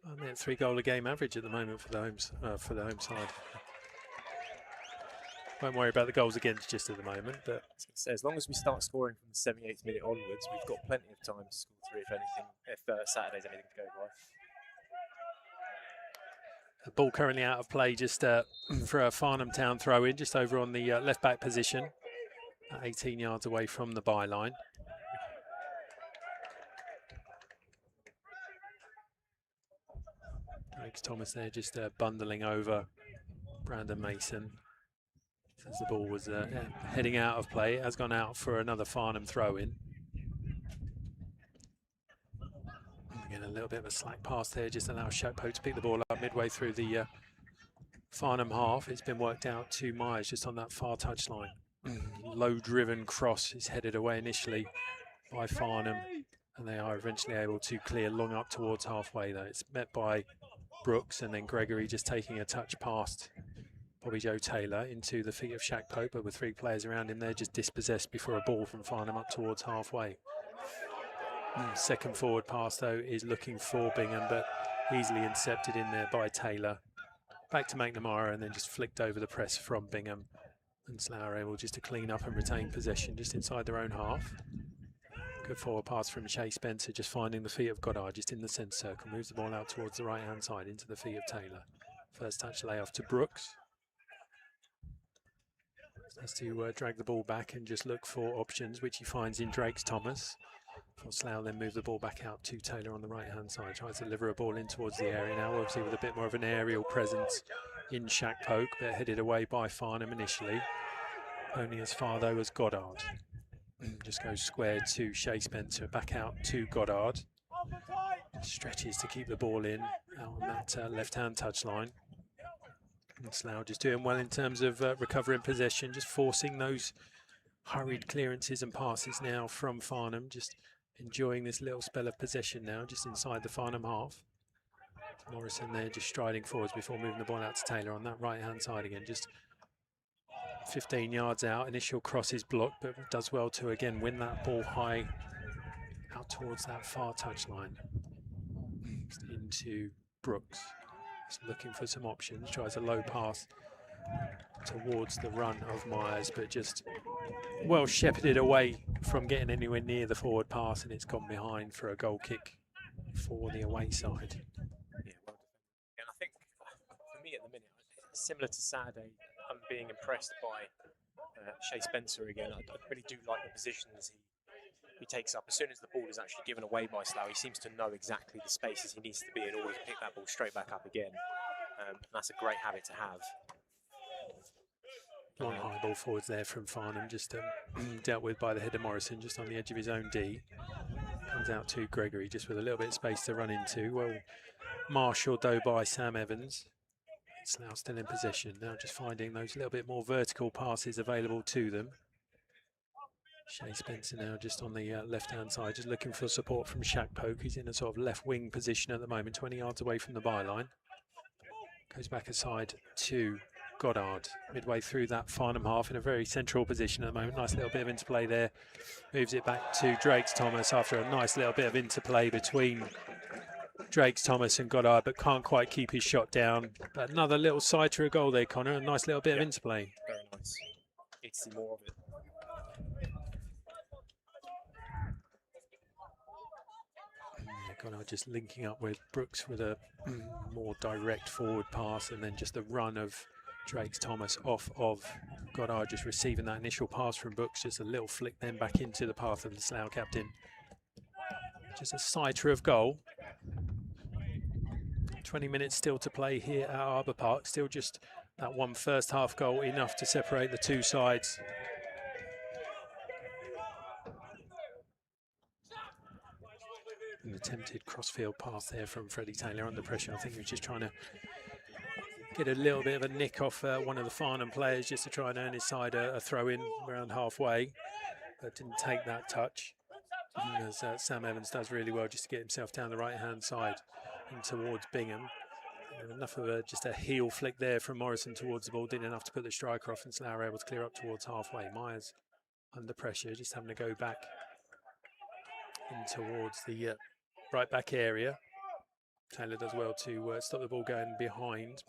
Speaker 1: I mean, 3 goal a game average at the moment for the home side. Won't worry about the goals against just at the moment, but
Speaker 2: as long as we start scoring from the 78th minute onwards, we've got plenty of time to score 3 if Saturday's anything to go by.
Speaker 1: The ball currently out of play just for a Farnham Town throw-in, just over on the left-back position, 18 yards away from the byline. Alex Thomas there just bundling over Brandon Mason. As the ball was heading out of play, it has gone out for another Farnham throw-in. Again, a little bit of a slack pass there, just allows Shackpoke to pick the ball up midway through the Farnham half. It's been worked out to Myers just on that far touchline. Low-driven cross is headed away initially by Farnham, and they are eventually able to clear long up towards halfway though. It's met by Brooks, and then Gregory just taking a touch past Bobby Joe Taylor into the feet of Shackpoke, but with 3 players around him there, just dispossessed before a ball from Farnham up towards halfway. Second forward pass though is looking for Bingham, but easily intercepted in there by Taylor. Back to McNamara, and then just flicked over the press from Bingham. And Slough are able just to clean up and retain possession just inside their own half. Good forward pass from Shea Spencer, just finding the feet of Goddard just in the centre circle. Moves the ball out towards the right-hand side into the feet of Taylor. First touch layoff to Brooks. Has to drag the ball back and just look for options, which he finds in Drake's Thomas. For Slough then move the ball back out to Taylor on the right-hand side. Tries to deliver a ball in towards the area now, obviously with a bit more of an aerial presence in Shackpoke, but headed away by Farnham initially. Only as far though as Goddard. Just goes square to Shea Spencer, back out to Goddard. Stretches to keep the ball in out on that left-hand touchline. And Slough just doing well in terms of recovering possession, just forcing those hurried clearances and passes now from Farnham, just enjoying this little spell of possession now, just inside the Farnham half. Morrison there just striding forwards before moving the ball out to Taylor on that right-hand side again, just 15 yards out. Initial cross is blocked, but does well to again win that ball high out towards that far touchline. Into Brooks, just looking for some options, tries a low pass towards the run of Myers, but just well shepherded away from getting anywhere near the forward pass, and it's gone behind for a goal kick for the away side.
Speaker 2: Yeah, well defended. And I think for me at the minute, similar to Saturday, I'm being impressed by Shea Spencer again. I really do like the positions he takes up. As soon as the ball is actually given away by Slough, he seems to know exactly the spaces he needs to be in order to pick that ball straight back up again. And that's a great habit to have.
Speaker 1: Long high ball forwards there from Farnham, just dealt with by the header Morrison, just on the edge of his own D. Comes out to Gregory, just with a little bit of space to run into. Well marshalled though by Sam Evans. Slough still in possession, now just finding those little bit more vertical passes available to them. Shea Spencer now just on the left-hand side, just looking for support from Shackpoke. He's in a sort of left wing position at the moment, 20 yards away from the byline. Goes back aside to Goddard, midway through that Farnham half in a very central position at the moment. Nice little bit of interplay there. Moves it back to Drakes Thomas after a nice little bit of interplay between Drakes Thomas and Goddard, but can't quite keep his shot down. But another little side to a goal there, Connor. A nice little bit of interplay.
Speaker 2: Very nice. Need to see more of it.
Speaker 1: Goddard just linking up with Brooks with a more direct forward pass, and then just the run of Drakes Thomas off of Goddard, just receiving that initial pass from Brooks, just a little flick then back into the path of the Slough captain. Just a sighter of goal. 20 minutes still to play here at Arbour Park, still just that one first half goal enough to separate the two sides. An attempted crossfield pass there from Freddie Taylor under pressure. I think he was just trying to get a little bit of a nick off one of the Farnham players just to try and earn his side a throw in around halfway, but didn't take that touch. As Sam Evans does really well just to get himself down the right hand side and towards Bingham. Enough of just a heel flick there from Morrison towards the ball, didn't enough to put the striker off, and Slough able to clear up towards halfway. Myers under pressure, just having to go back in towards the right back area. Taylor does well to stop the ball going behind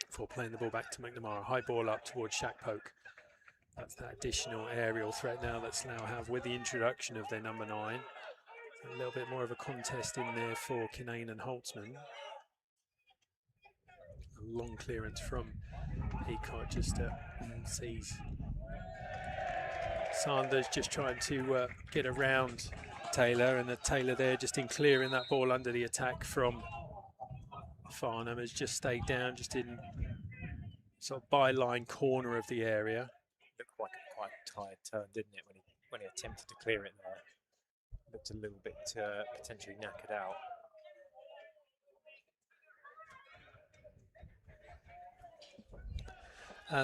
Speaker 1: before playing the ball back to McNamara. High ball up towards Shackpoke. That's that additional aerial threat now that Slough have with the introduction of their number 9. A little bit more of a contest in there for Kinane and Holtzman. A long clearance from Peacock, just sees Sanders just trying to get around Taylor, and the Taylor there just in clearing that ball under the attack from Farnham has just stayed down, just in sort of byline corner of the area.
Speaker 2: Looked like a quite tired turn, didn't it, when he attempted to clear it there? Looked a little bit potentially knackered out.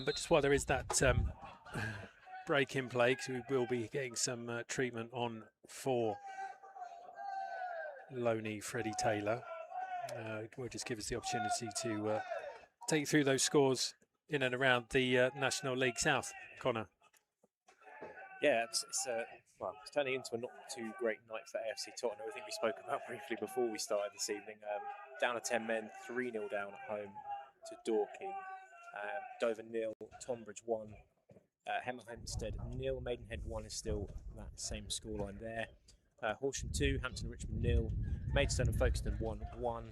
Speaker 1: But just while there is that break in play, because we will be getting some treatment on for Loney Freddie Taylor, will just give us the opportunity to take you through those scores in and around the National League South. Connor.
Speaker 2: Yeah, it's turning into a not too great night for AFC Tottenham. I think we spoke about briefly before we started this evening. Down to 10 men, 3-0 down at home to Dorking. Dover 0, Tonbridge 1, Hempstead 0, Maidenhead 1 is still that same scoreline there. Horsham 2, Hampton Richmond 0, Maidstone and Folkestone 1-1.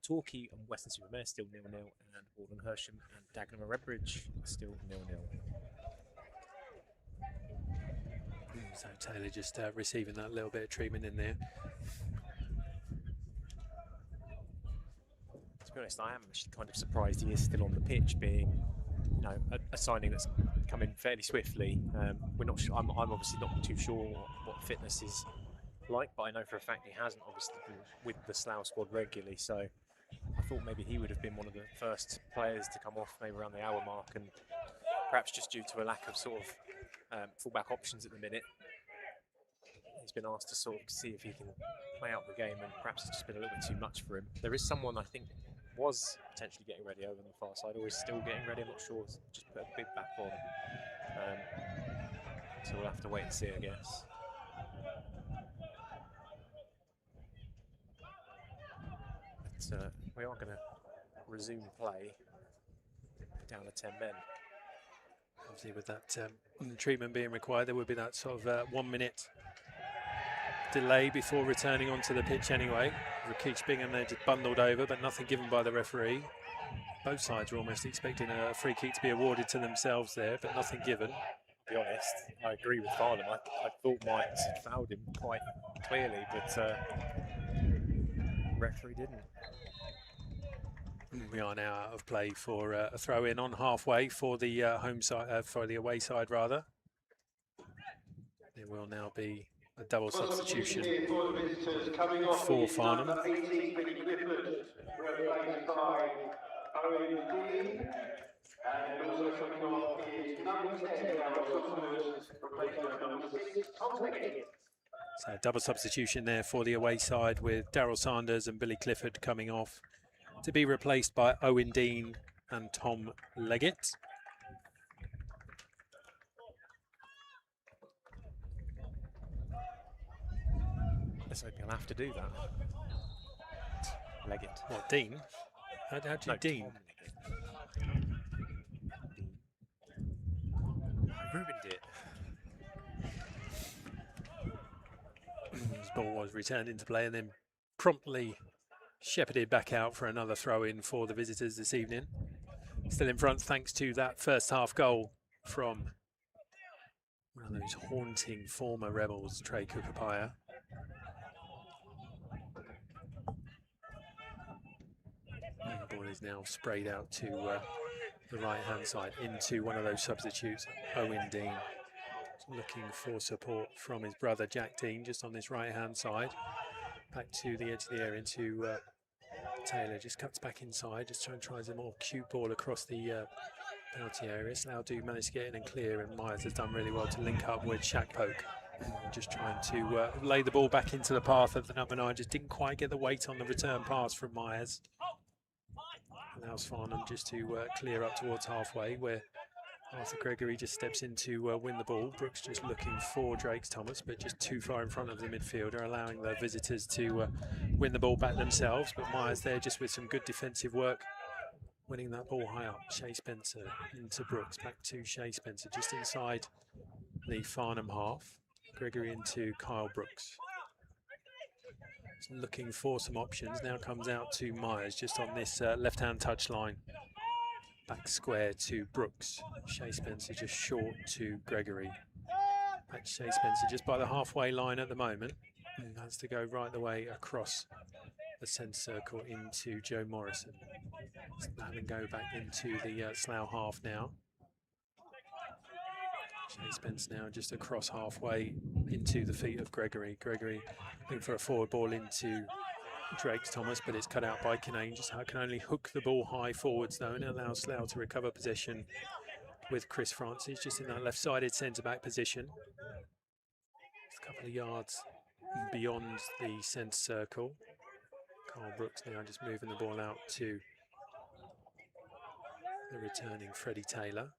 Speaker 2: Torquay and Western-super-Mare still 0-0, and Alden Hersham and Dagenham and Redbridge still 0-0.
Speaker 1: So Taylor just receiving that little bit of treatment in there.
Speaker 2: be honest, I am actually kind of surprised he is still on the pitch, being, you know, a signing that's come in fairly swiftly. We're not sure. I'm obviously not too sure what fitness is like, but I know for a fact he hasn't obviously been with the Slough squad regularly. So I thought maybe he would have been one of the first players to come off, maybe around the hour mark, and perhaps just due to a lack of sort of fullback options at the minute, he's been asked to sort of see if he can play out the game, and perhaps it's just been a little bit too much for him. There is someone I think was potentially getting ready over on the far side, or is still getting ready. I'm not sure. Just put a big back on. So we'll have to wait and see, I guess. But we are going to resume play down to 10 men.
Speaker 1: Obviously, with that treatment being required, there would be that sort of 1 minute delay before returning onto the pitch anyway. Rakesh Bingham there just bundled over, but nothing given by the referee. Both sides were almost expecting a free kick to be awarded to themselves there, but nothing given.
Speaker 2: To be honest, I agree with Farnham. I thought Myers had fouled him quite clearly, but referee didn't.
Speaker 1: We are now out of play for a throw in on halfway for the home side, for the away side rather. There will now be a double substitution for Farnham. So double substitution there for the away side, with Daryl Sanders and Billy Clifford coming off to be replaced by Owen Dean and Tom Leggett.
Speaker 2: Let's hope he'll have to do that. Leggett.
Speaker 1: What, Dean? How do you Dean?
Speaker 2: I ruined it.
Speaker 1: This ball was returned into play and then promptly shepherded back out for another throw-in for the visitors this evening. Still in front thanks to that first half goal from one of those haunting former Rebels, Trey Kukapaya. The ball is now sprayed out to the right-hand side into one of those substitutes, Owen Dean. Looking for support from his brother Jack Dean just on this right-hand side. Back to the edge of the area into Taylor, just cuts back inside, just tries a more cute ball across the penalty area. Slough do manage to get in and clear, and Myers has done really well to link up with Shaq Poke. Just trying to lay the ball back into the path of the number 9, just didn't quite get the weight on the return pass from Myers. Allows Farnham just to clear up towards halfway, where Arthur Gregory just steps in to win the ball. Brooks just looking for Drakes Thomas, but just too far in front of the midfielder, allowing the visitors to win the ball back themselves. But Myers there just with some good defensive work, winning that ball high up. Shea Spencer into Brooks, back to Shea Spencer, just inside the Farnham half. Gregory into Kyle Brooks. Looking for some options, now comes out to Myers just on this left-hand touch line. Back square to Brooks. Shea Spencer just short to Gregory. Back to Shea Spencer just by the halfway line at the moment. And has to go right the way across the centre circle into Joe Morrison. Having go back into the Slough half now. Shea Spencer now just across halfway into the feet of Gregory. Gregory looking for a forward ball into Drakes Thomas, but it's cut out by Kinane. Just can only hook the ball high forwards though, and it allows Slough to recover possession with Chris Francis just in that left-sided centre-back position. Just a couple of yards beyond the centre circle. Carl Brooks now just moving the ball out to the returning Freddie Taylor.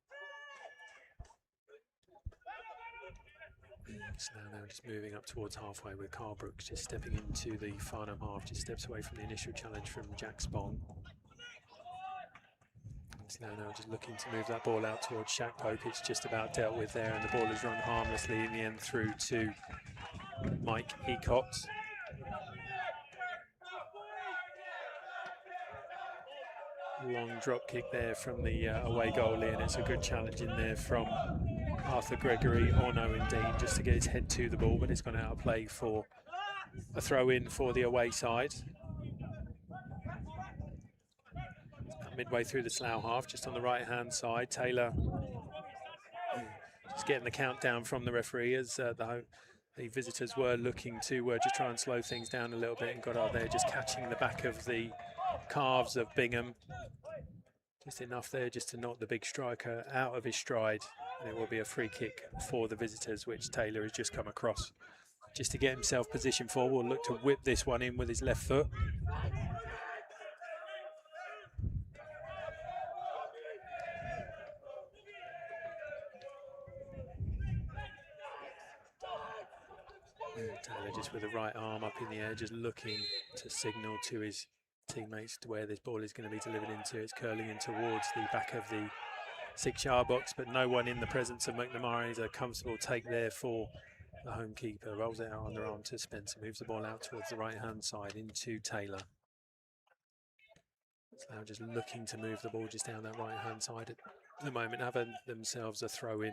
Speaker 1: Slough now just moving up towards halfway with Carl Brooks just stepping into the Farnham half, just steps away from the initial challenge from Jack Spong. Slough now just looking to move that ball out towards Shaq Poke. It's just about dealt with there, and the ball is run harmlessly in the end through to Mike Eacott. Long drop kick there from the away goalie, and it's a good challenge in there from Arthur Gregory on Owen Dean just to get his head to the ball, but it's gone out of play for a throw in for the away side. midway through the Slough half, just on the right-hand side. Taylor just getting the countdown from the referee as the visitors were looking to just try and slow things down a little bit, and got out there just catching the back of the calves of Bingham. Just enough there just to knock the big striker out of his stride. And it will be a free kick for the visitors, which Taylor has just come across. Just to get himself positioned forward, will look to whip this one in with his left foot. Taylor just with the right arm up in the air, just looking to signal to his teammates to where this ball is going to be delivered into. It's curling in towards the back of the 6-yard box, but no one in the presence of McNamara. Is a comfortable take there for the home keeper. Rolls it out underarm to Spencer, moves the ball out towards the right-hand side into Taylor. So now just looking to move the ball just down that right-hand side at the moment, having themselves a throw in.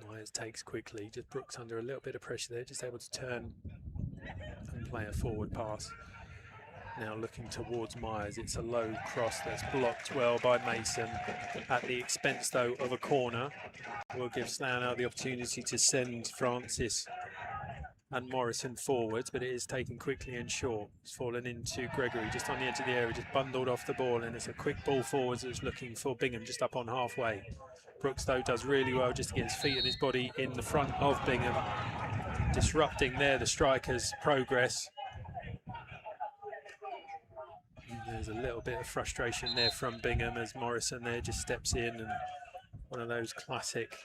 Speaker 1: Myers takes quickly, just Brooks under a little bit of pressure there, just able to turn and play a forward pass. Now looking towards Myers, it's a low cross that's blocked well by Mason at the expense though of a corner. Will give Slough now the opportunity to send Francis and Morrison forwards, but it is taken quickly and short. It's fallen into Gregory just on the edge of the area, just bundled off the ball, and it's a quick ball forwards that's looking for Bingham just up on halfway. Brooks though does really well just to get his feet and his body in the front of Bingham, disrupting there the striker's progress. There's a little bit of frustration there from Bingham as Morrison there just steps in, and one of those classic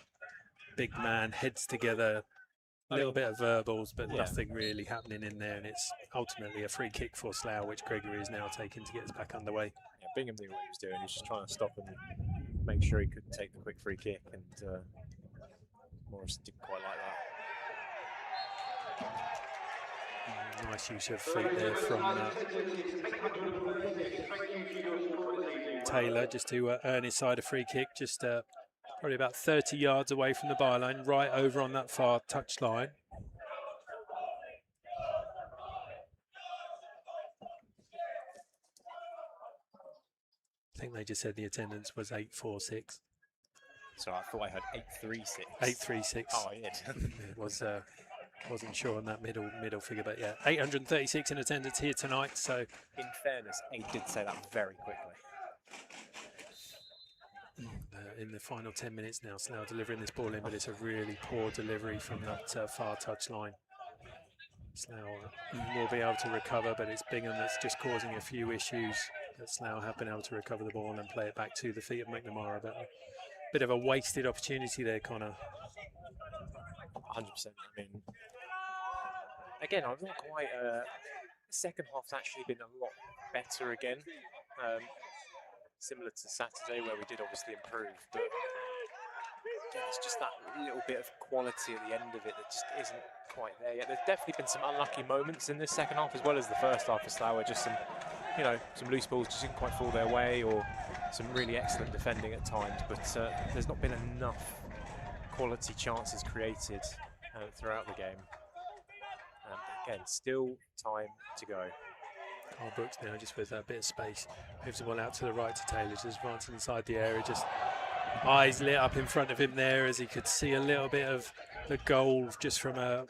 Speaker 1: big man heads together, a little bit of verbals, but nothing really happening in there, and it's ultimately a free kick for Slough, which Gregory is now taking to get us back underway.
Speaker 2: Yeah, Bingham knew what he was doing. He was just trying to stop and make sure he could take the quick free kick, and Morrison didn't quite like that.
Speaker 1: Nice use of feet there from Taylor just to earn his side a free kick, just probably about 30 yards away from the byline, right over on that far touchline. I think they just said the attendance was 846.
Speaker 2: So I thought I heard 836.
Speaker 1: 836.
Speaker 2: Oh, I did.
Speaker 1: It was wasn't sure on that middle figure, but yeah, 836 in attendance here tonight. So
Speaker 2: in fairness, he did say that very quickly.
Speaker 1: In the final 10 minutes now, Slough delivering this ball in, but it's a really poor delivery from that far touch line. Slough will be able to recover, but it's Bingham that's just causing a few issues. That Slough have been able to recover the ball and play it back to the feet of McNamara, but a bit of a wasted opportunity there, Connor.
Speaker 2: 100%. I mean, again, I'm not quite. The second half's actually been a lot better again, similar to Saturday where we did obviously improve, but again, it's just that little bit of quality at the end of it that just isn't quite there yet. There's definitely been some unlucky moments in this second half as well as the first half for Slough, where just some, you know, some loose balls just didn't quite fall their way, or some really excellent defending at times, but there's not been enough quality chances created throughout the game. Again, still time to go.
Speaker 1: Carl Brooks now just with a bit of space, moves the ball out to the right to Taylor, just advancing inside the area, just eyes lit up in front of him there as he could see a little bit of the goal just from a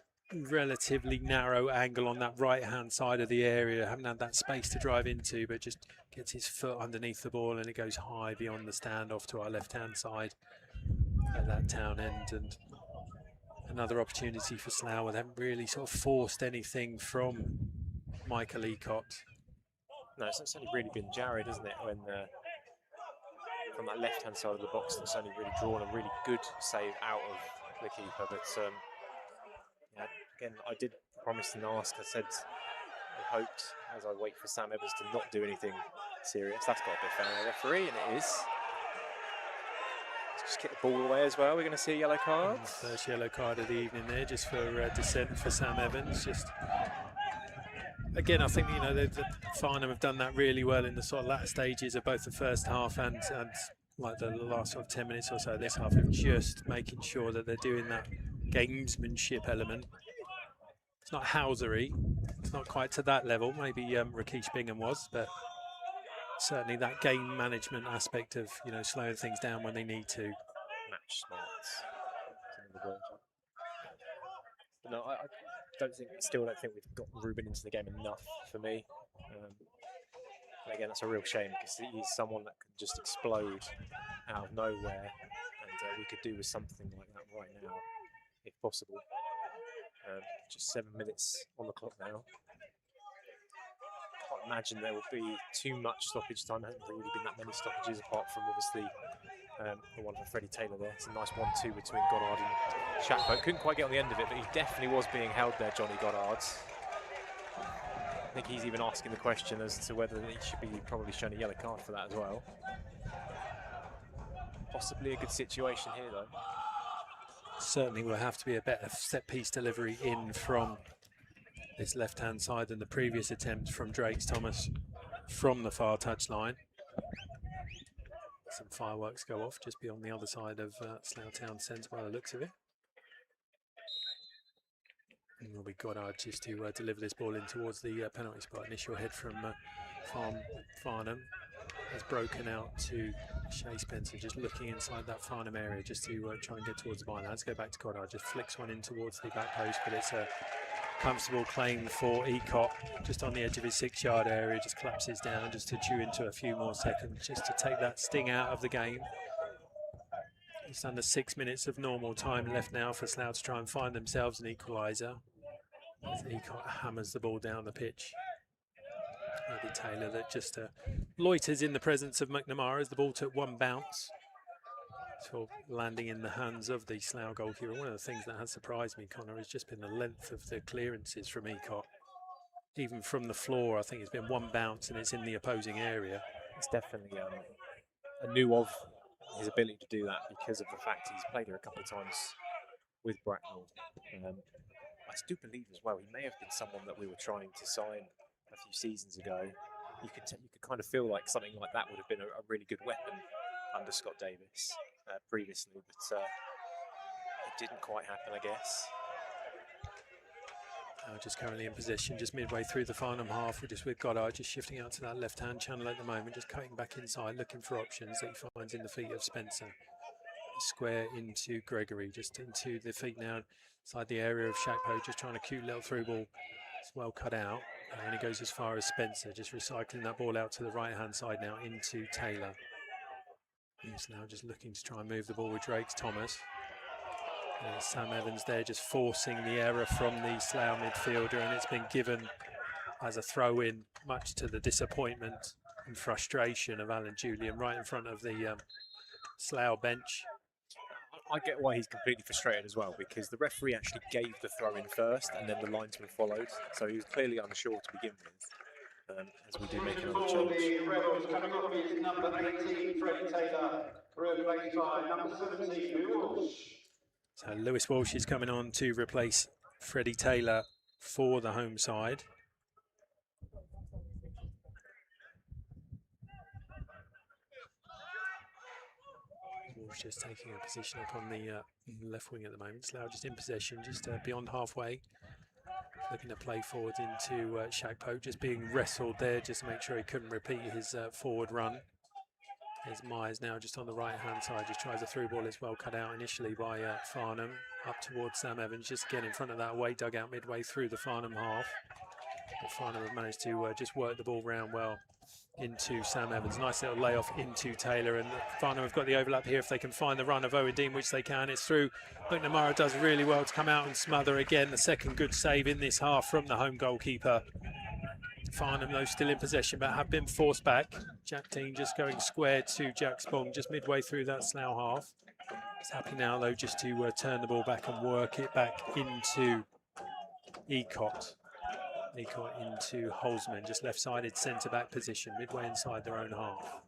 Speaker 1: relatively narrow angle on that right hand side of the area. Haven't had that space to drive into, but just gets his foot underneath the ball and it goes high beyond the stand off to our left hand side at that town end. And another opportunity for Slough. They haven't really sort of forced anything from Michael Ecott.
Speaker 2: No, it's only really been Jared, isn't it, when from that left hand side of the box, that's only really drawn a really good save out of the keeper. But yeah, again, I did promise and ask. I said I hoped, as I wait for Sam Evans to not do anything serious. That's got to be a foul, referee, and it is. Let's just kick the ball away as well. We're going to see a yellow card.
Speaker 1: First yellow card of the evening there, just for dissent for Sam Evans. Just again, I think, you know, the Farnham have done that really well in the sort of latter stages of both the first half and like the last sort of 10 minutes or so this half, of just making sure that they're doing that gamesmanship element. It's not housery, it's not quite to that level. Maybe Rakesh Bingham was, but certainly that game management aspect of, you know, slowing things down when they need to.
Speaker 2: Match smarts. But no, I still don't think we've got Ruben into the game enough for me. And again, that's a real shame because he's someone that can just explode out of nowhere, and we could do with something like that right now, if possible. Just 7 minutes on the clock now. Can't imagine there will be too much stoppage time. There hasn't really been that many stoppages apart from obviously the one for Freddie Taylor there. It's a nice 1-2 between Goddard and Shakpo. Couldn't quite get on the end of it, but he definitely was being held there, Johnny Goddard. I think he's even asking the question as to whether he should be probably shown a yellow card for that as well. Possibly a good situation here though.
Speaker 1: Certainly will have to be a better set-piece delivery in from this left-hand side than the previous attempt from Drakes Thomas from the far touchline. Some fireworks go off just beyond the other side of Slough Town Centre by the looks of it. And will be Goddard just to deliver this ball in towards the penalty spot. Initial head from Farnham has broken out to Shea Spencer, just looking inside that Farnham area just to try and get towards the byline. Let's go back to Goddard, just flicks one in towards the back post, but it's a comfortable claim for Ecott, just on the edge of his 6-yard area, just collapses down just to chew into a few more seconds, just to take that sting out of the game. It's under 6 minutes of normal time left now for Slough to try and find themselves an equaliser. As Ecott hammers the ball down the pitch. Maybe Taylor that just loiters in the presence of McNamara as the ball took one bounce. So landing in the hands of the Slough goalkeeper. One of the things that has surprised me, Connor, has just been the length of the clearances from Ecott. Even from the floor, I think it's been one bounce and it's in the opposing area.
Speaker 2: It's definitely a new of his ability to do that because of the fact he's played here a couple of times with Bracknell. I do believe as well he may have been someone that we were trying to sign a few seasons ago. You could kind of feel like something like that would have been a really good weapon under Scott Davis previously, but it didn't quite happen, I guess.
Speaker 1: Just currently in possession, just midway through the Farnham half. We're just with Goddard, just shifting out to that left-hand channel at the moment, just cutting back inside, looking for options that he finds in the feet of Spencer. Square into Gregory, just into the feet now, inside the area of Shakpo, just trying a cute little through ball. It's well cut out, and he goes as far as Spencer, just recycling that ball out to the right-hand side now into Taylor. He's now just looking to try and move the ball with Drakes Thomas. Sam Evans there just forcing the error from the Slough midfielder, and it's been given as a throw-in, much to the disappointment and frustration of Alan Julian right in front of the Slough bench.
Speaker 2: I get why he's completely frustrated as well, because the referee actually gave the throw-in first and then the linesman followed, so he was clearly unsure to begin with, as we do make another change.
Speaker 3: The Rebels coming off is number 18, Freddie Taylor, replaced by number 17, Lou Walsh.
Speaker 1: So Lewis Walsh is coming on to replace Freddie Taylor for the home side. Walsh just taking a position up on the left wing at the moment. Slough just in possession, just beyond halfway. Looking to play forward into Shakpo, just being wrestled there just to make sure he couldn't repeat his forward run. There's Myers now just on the right-hand side, just tries a through ball as well, cut out initially by Farnham, up towards Sam Evans, just again in front of that away dugout midway through the Farnham half. But Farnham have managed to just work the ball round well into Sam Evans. Nice little layoff into Taylor, and Farnham have got the overlap here if they can find the run of Owen Dean, which they can. It's through. McNamara does really well to come out and smother again. The second good save in this half from the home goalkeeper. Farnham, though, still in possession, but have been forced back. Jack Dean just going square to Jack Spong, just midway through that Slough half. He's happy now, though, just to turn the ball back and work it back into Ecott. Ecott into Holzman, just left-sided centre-back position, midway inside their own half.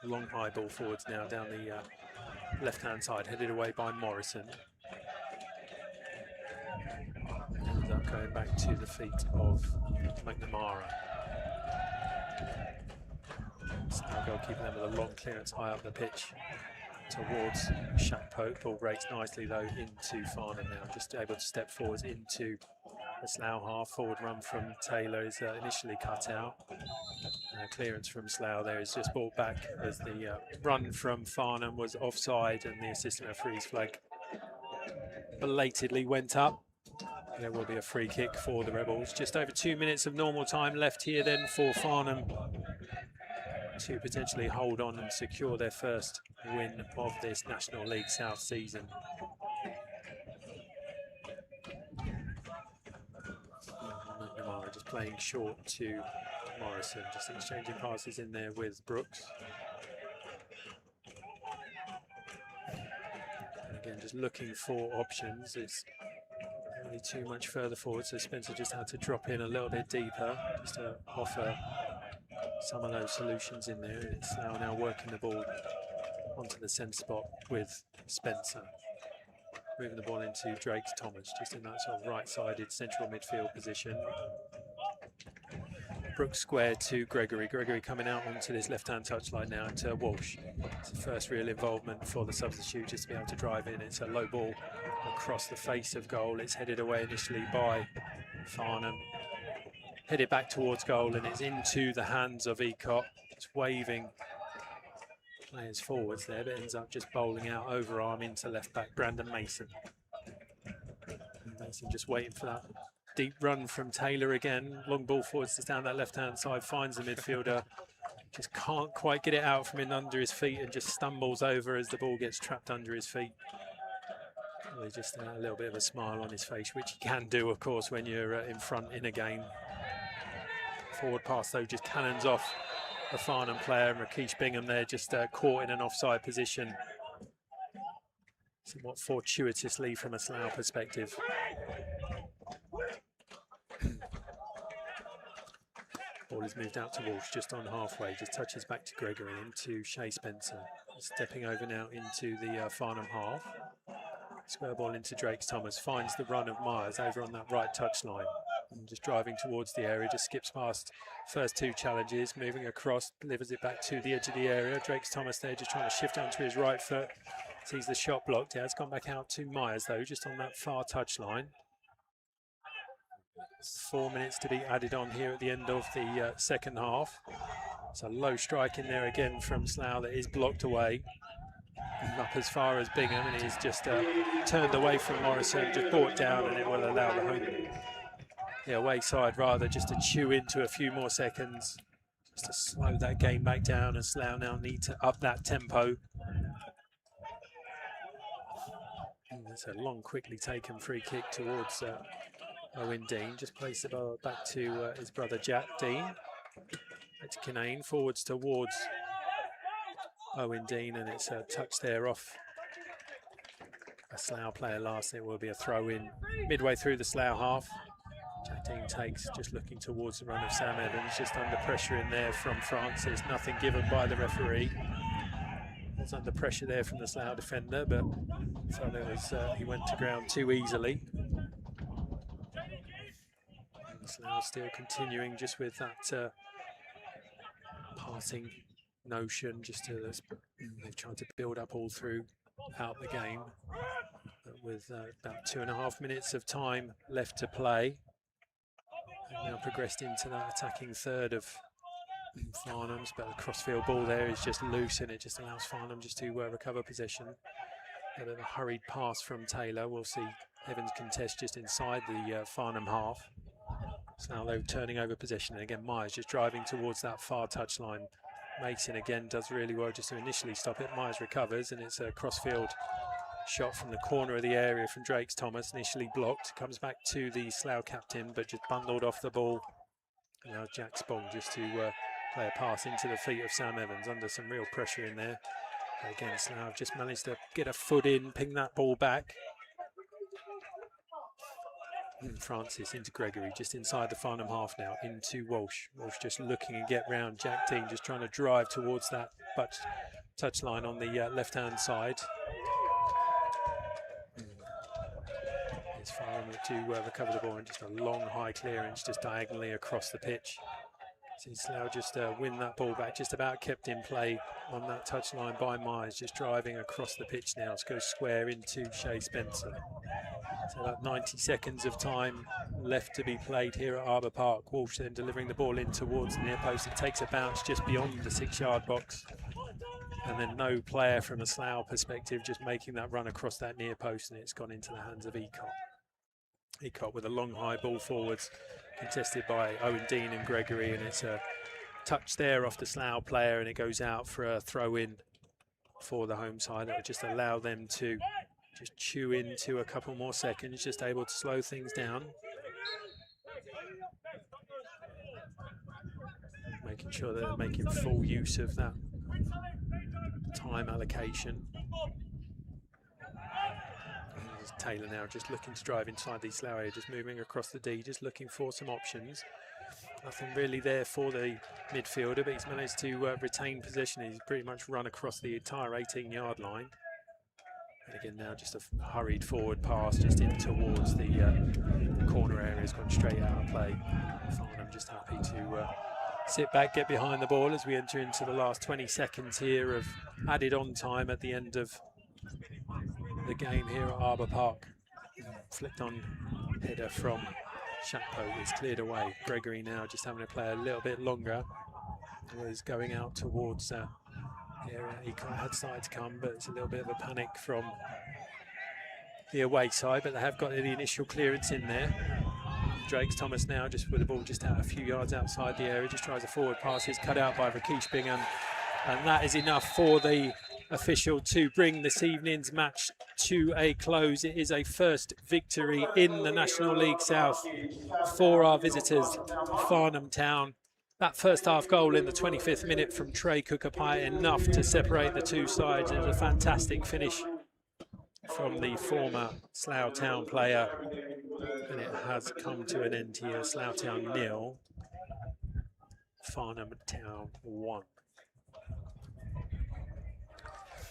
Speaker 1: Long high ball forwards now down the left-hand side, headed away by Morrison. Ends up going back to the feet of McNamara. Slough goalkeeper then with a long clearance high up the pitch towards Shakpo. Ball breaks nicely though into Farnham now, just able to step forwards into the Slough half. Forward run from Taylor is initially cut out. Clearance from Slough there is just brought back as the run from Farnham was offside, and the assistant referee's flag belatedly went up. There will be a free kick for the Rebels. Just over 2 minutes of normal time left here then for Farnham to potentially hold on and secure their first win of this National League South season. McNamara just playing short to Morrison, just exchanging passes in there with Brooks. And again, just looking for options. It's really too much further forward, so Spencer just had to drop in a little bit deeper just to offer some of those solutions in there. And it's now working the ball onto the centre spot with Spencer, moving the ball into Drake Thomas, just in that sort of right-sided central midfield position. Brooks square to Gregory. Gregory coming out onto this left-hand touchline now to Walsh. It's the first real involvement for the substitute, just to be able to drive in. It's a low ball across the face of goal. It's headed away initially by Farnham. Headed back towards goal, and it's into the hands of Ecott. It's waving players forwards there, but ends up just bowling out overarm into left-back Brandon Mason. And Mason just waiting for that deep run from Taylor again. Long ball forwards just down that left-hand side, finds the midfielder. Just can't quite get it out from in under his feet and just stumbles over as the ball gets trapped under his feet. Really just a little bit of a smile on his face, which he can do, of course, when you're in front in a game. Forward pass, though, just cannons off the Farnham player, and Rakesh Bingham there just caught in an offside position. Somewhat fortuitously from a Slough perspective. Ball is moved out to Walsh just on halfway, just touches back to Gregory into Shea Spencer. Stepping over now into the Farnham half. Square ball into Drake Thomas, finds the run of Myers over on that right touchline. And just driving towards the area, just skips past first two challenges, moving across, delivers it back to the edge of the area. Drake Thomas there just trying to shift onto his right foot. Sees the shot blocked. Yeah, it's gone back out to Myers though, just on that far touchline. 4 minutes to be added on here at the end of the second half. It's a low strike in there again from Slough that is blocked away. And up as far as Bingham, and he's just turned away from Morrison, just brought down, and it will allow the away side rather just to chew into a few more seconds, just to slow that game back down, and Slough now need to up that tempo. And it's a long, quickly taken free kick towards Owen Dean, just placed the ball back to his brother Jack Dean. Back to Kinane, forwards towards Owen Dean, and it's a touch there off a Slough player last. It will be a throw in midway through the Slough half. Jack Dean takes, just looking towards the run of Sam Evans, just under pressure in there from Francis. Nothing given by the referee. Was under pressure there from the Slough defender, but felt it was he went to ground too easily. And Slough still continuing just with that passing notion, just to they've tried to build up all throughout the game. But with about 2.5 minutes of time left to play, they've now progressed into that attacking third of Farnham's, but the crossfield ball there is just loose, and it just allows Farnham just to recover possession. A bit of a hurried pass from Taylor. We'll see Evans contest just inside the Farnham half. So now they're turning over possession, and again Myers just driving towards that far touchline. Mason again does really well just to initially stop it. Myers recovers, and it's a crossfield shot from the corner of the area from Drake Thomas, initially blocked, comes back to the Slough captain, but just bundled off the ball. And now Jack Spong just to play a pass into the feet of Sam Evans under some real pressure in there. Again, Slough just managed to get a foot in, ping that ball back. And Francis into Gregory, just inside the Farnham half now, into Walsh. Walsh just looking and get round Jack Dean, just trying to drive towards that touchline on the left-hand side. It's Farnham to recover the ball, and just a long high clearance just diagonally across the pitch. See Slough just win that ball back, just about kept in play on that touchline by Myers, just driving across the pitch now to go square into Shea Spencer. So about 90 seconds of time left to be played here at Arbour Park. Walsh then delivering the ball in towards the near post. It takes a bounce just beyond the 6-yard box. And then no player from a Slough perspective just making that run across that near post, and it's gone into the hands of Ecott. Ecott with a long high ball forwards, contested by Owen Dean and Gregory, and it's a touch there off the Slough player, and it goes out for a throw in for the home side. That would just allow them to just chew into a couple more seconds, just able to slow things down. Making sure that they're making full use of that time allocation. Taylor now just looking to drive inside the Slough area, just moving across the D, just looking for some options. Nothing really there for the midfielder, but he's managed to retain possession. He's pretty much run across the entire 18-yard line. And again now just a hurried forward pass just in towards the corner area. Has gone straight out of play. Farnham just happy to sit back, get behind the ball as we enter into the last 20 seconds here of added on time at the end of the game here at Arbour Park. Flicked on header from Shakpo is cleared away. Gregory now just having to play a little bit longer. Was going out towards the area. He had started to come, but it's a little bit of a panic from the away side, but they have got the initial clearance in there. Drakes Thomas now just with the ball just out a few yards outside the area, just tries a forward pass. It's cut out by Rakesh Bingham, and that is enough for the official to bring this evening's match to a close. It is a first victory in the National League South for our visitors, Farnham Town. That first half goal in the 25th minute from Trey Kukapai, enough to separate the two sides. It was a fantastic finish from the former Slough Town player, and it has come to an end here. Slough Town 0, Farnham Town 1.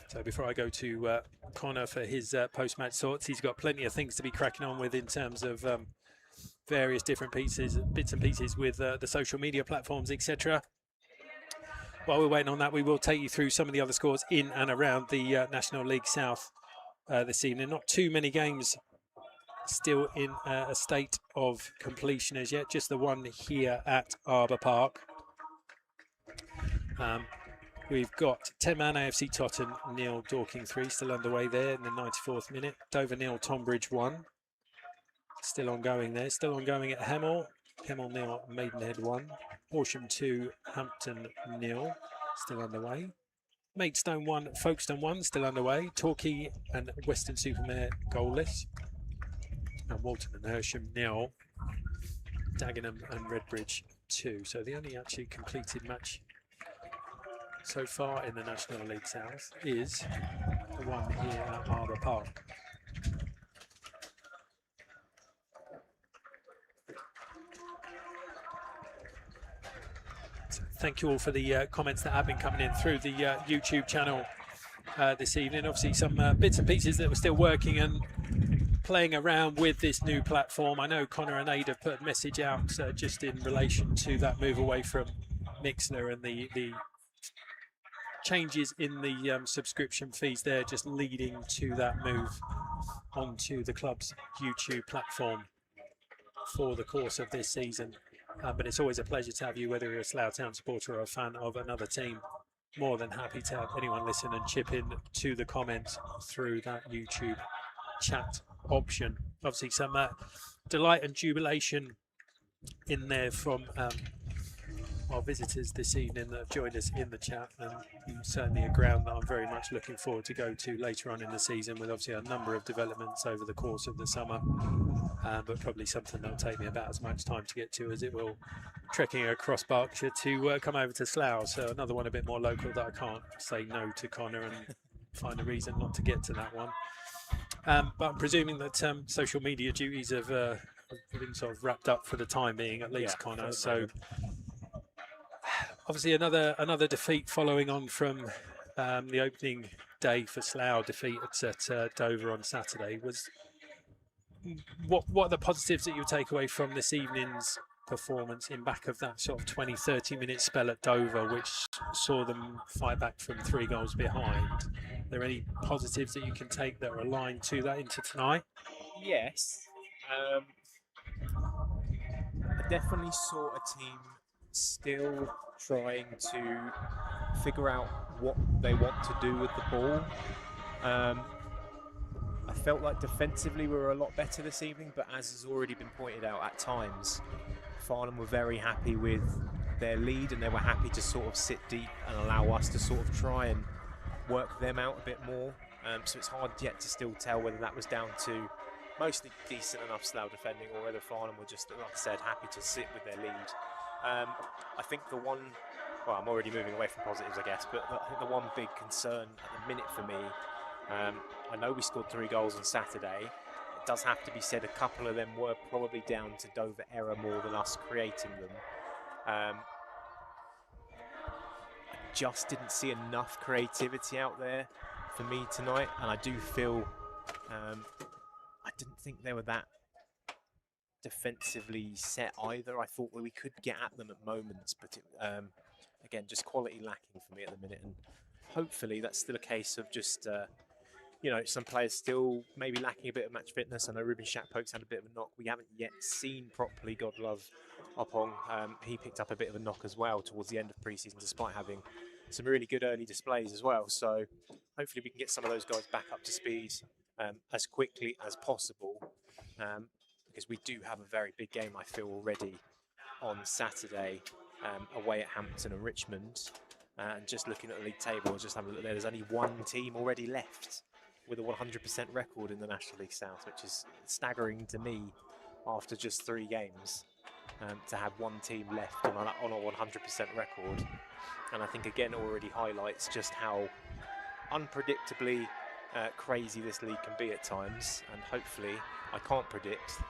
Speaker 1: So before I go to Connor for his post-match thoughts, he's got plenty of things to be cracking on with in terms of various different bits and pieces with the social media platforms, etc. While we're waiting on that, we will take you through some of the other scores in and around the National League South this evening. Not too many games still in a state of completion as yet, just the one here at Arbour Park. We've got 10-man AFC Totton 0, Dorking 3, still underway there in the 94th minute. Dover 0, Tonbridge 1. Still ongoing there, still ongoing at Hemel. Hemel 0, Maidenhead 1. Horsham 2, Hampton 0, still underway. Maidstone 1, Folkestone 1, still underway. Torquay and Weston-super-Mare goalless. And Walton and Hersham 0. Dagenham and Redbridge 2. So the only actually completed match so far in the National League South is the one here at Arbour Park. So thank you all for the comments that have been coming in through the YouTube channel this evening. Obviously some bits and pieces that were still working and playing around with this new platform. I know Connor and Aid have put a message out just in relation to that move away from Mixler and the changes in the subscription fees there, just leading to that move onto the club's YouTube platform for the course of this season. But it's always a pleasure to have you, whether you're a Slough Town supporter or a fan of another team. More than happy to have anyone listen and chip in to the comments through that YouTube chat option. Obviously some delight and jubilation in there from our visitors this evening that have joined us in the chat, and certainly a ground that I'm very much looking forward to go to later on in the season, with obviously a number of developments over the course of the summer, but probably something that will take me about as much time to get to as it will trekking across Berkshire to come over to Slough. So another one a bit more local that I can't say no to Connor and find a reason not to get to that one. But I'm presuming that social media duties have been sort of wrapped up for the time being, at least, yeah, Connor. So obviously another defeat following on from the opening day for Slough defeat at Dover on Saturday. What are the positives that you take away from this evening's performance in back of that sort of 20-30 minute spell at Dover, which saw them fight back from 3 goals behind? Are there any positives that you can take that are aligned to that into tonight?
Speaker 2: yes. I definitely saw a team still trying to figure out what they want to do with the ball. I felt like defensively we were a lot better this evening, but as has already been pointed out, at times Farnham were very happy with their lead and they were happy to sort of sit deep and allow us to sort of try and work them out a bit more. So it's hard yet to still tell whether that was down to mostly decent enough Slough defending or whether Farnham were just, like I said, happy to sit with their lead. I think the one, well, I'm already moving away from positives, I guess, but I think the one big concern at the minute for me, I know we scored 3 goals on Saturday. It does have to be said a couple of them were probably down to Dover error more than us creating them. I just didn't see enough creativity out there for me tonight, and I do feel I didn't think they were that defensively set either. I thought we could get at them at moments, but again, just quality lacking for me at the minute, and hopefully that's still a case of just you know, some players still maybe lacking a bit of match fitness. I know Ruben Shakpoke's had a bit of a knock. We haven't yet seen properly God love Opong. He picked up a bit of a knock as well towards the end of pre-season, despite having some really good early displays as well. So hopefully we can get some of those guys back up to speed as quickly as possible, because we do have a very big game, I feel, already on Saturday away at Hampton and Richmond. And just looking at the league table, just having a look there, there's only one team already left with a 100% record in the National League South, which is staggering to me after just 3 games, to have one team left on a 100% record. And I think again already highlights just how unpredictably crazy this league can be at times, and hopefully I can't predict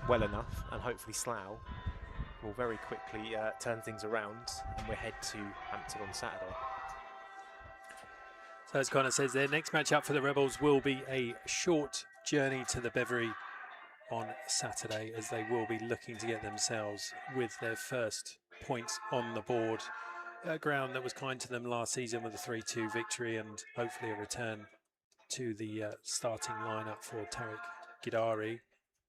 Speaker 2: well enough, and hopefully Slough will very quickly turn things around and we'll head to Hampton on Saturday.
Speaker 1: So as Connor says, their next match up for the Rebels will be a short journey to the Beverley on Saturday, as they will be looking to get themselves with their first points on the board. A ground that was kind to them last season with a 3-2 victory, and hopefully a return to the starting lineup for Tariq Gidari,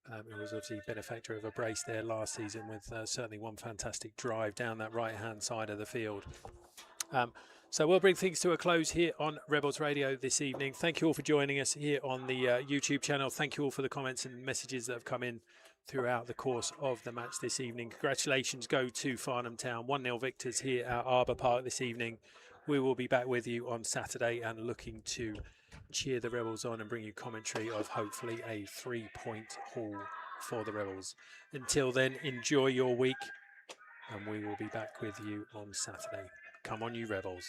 Speaker 1: who was obviously benefactor of a brace there last season with certainly one fantastic drive down that right-hand side of the field. So we'll bring things to a close here on Rebels Radio this evening. Thank you all for joining us here on the YouTube channel. Thank you all for the comments and messages that have come in throughout the course of the match this evening. Congratulations go to Farnham Town, 1-0 victors here at Arbour Park this evening. We will be back with you on Saturday and looking to cheer the Rebels on and bring you commentary of hopefully a 3-point haul for the Rebels. Until then, enjoy your week, and we will be back with you on Saturday. Come on, you Rebels.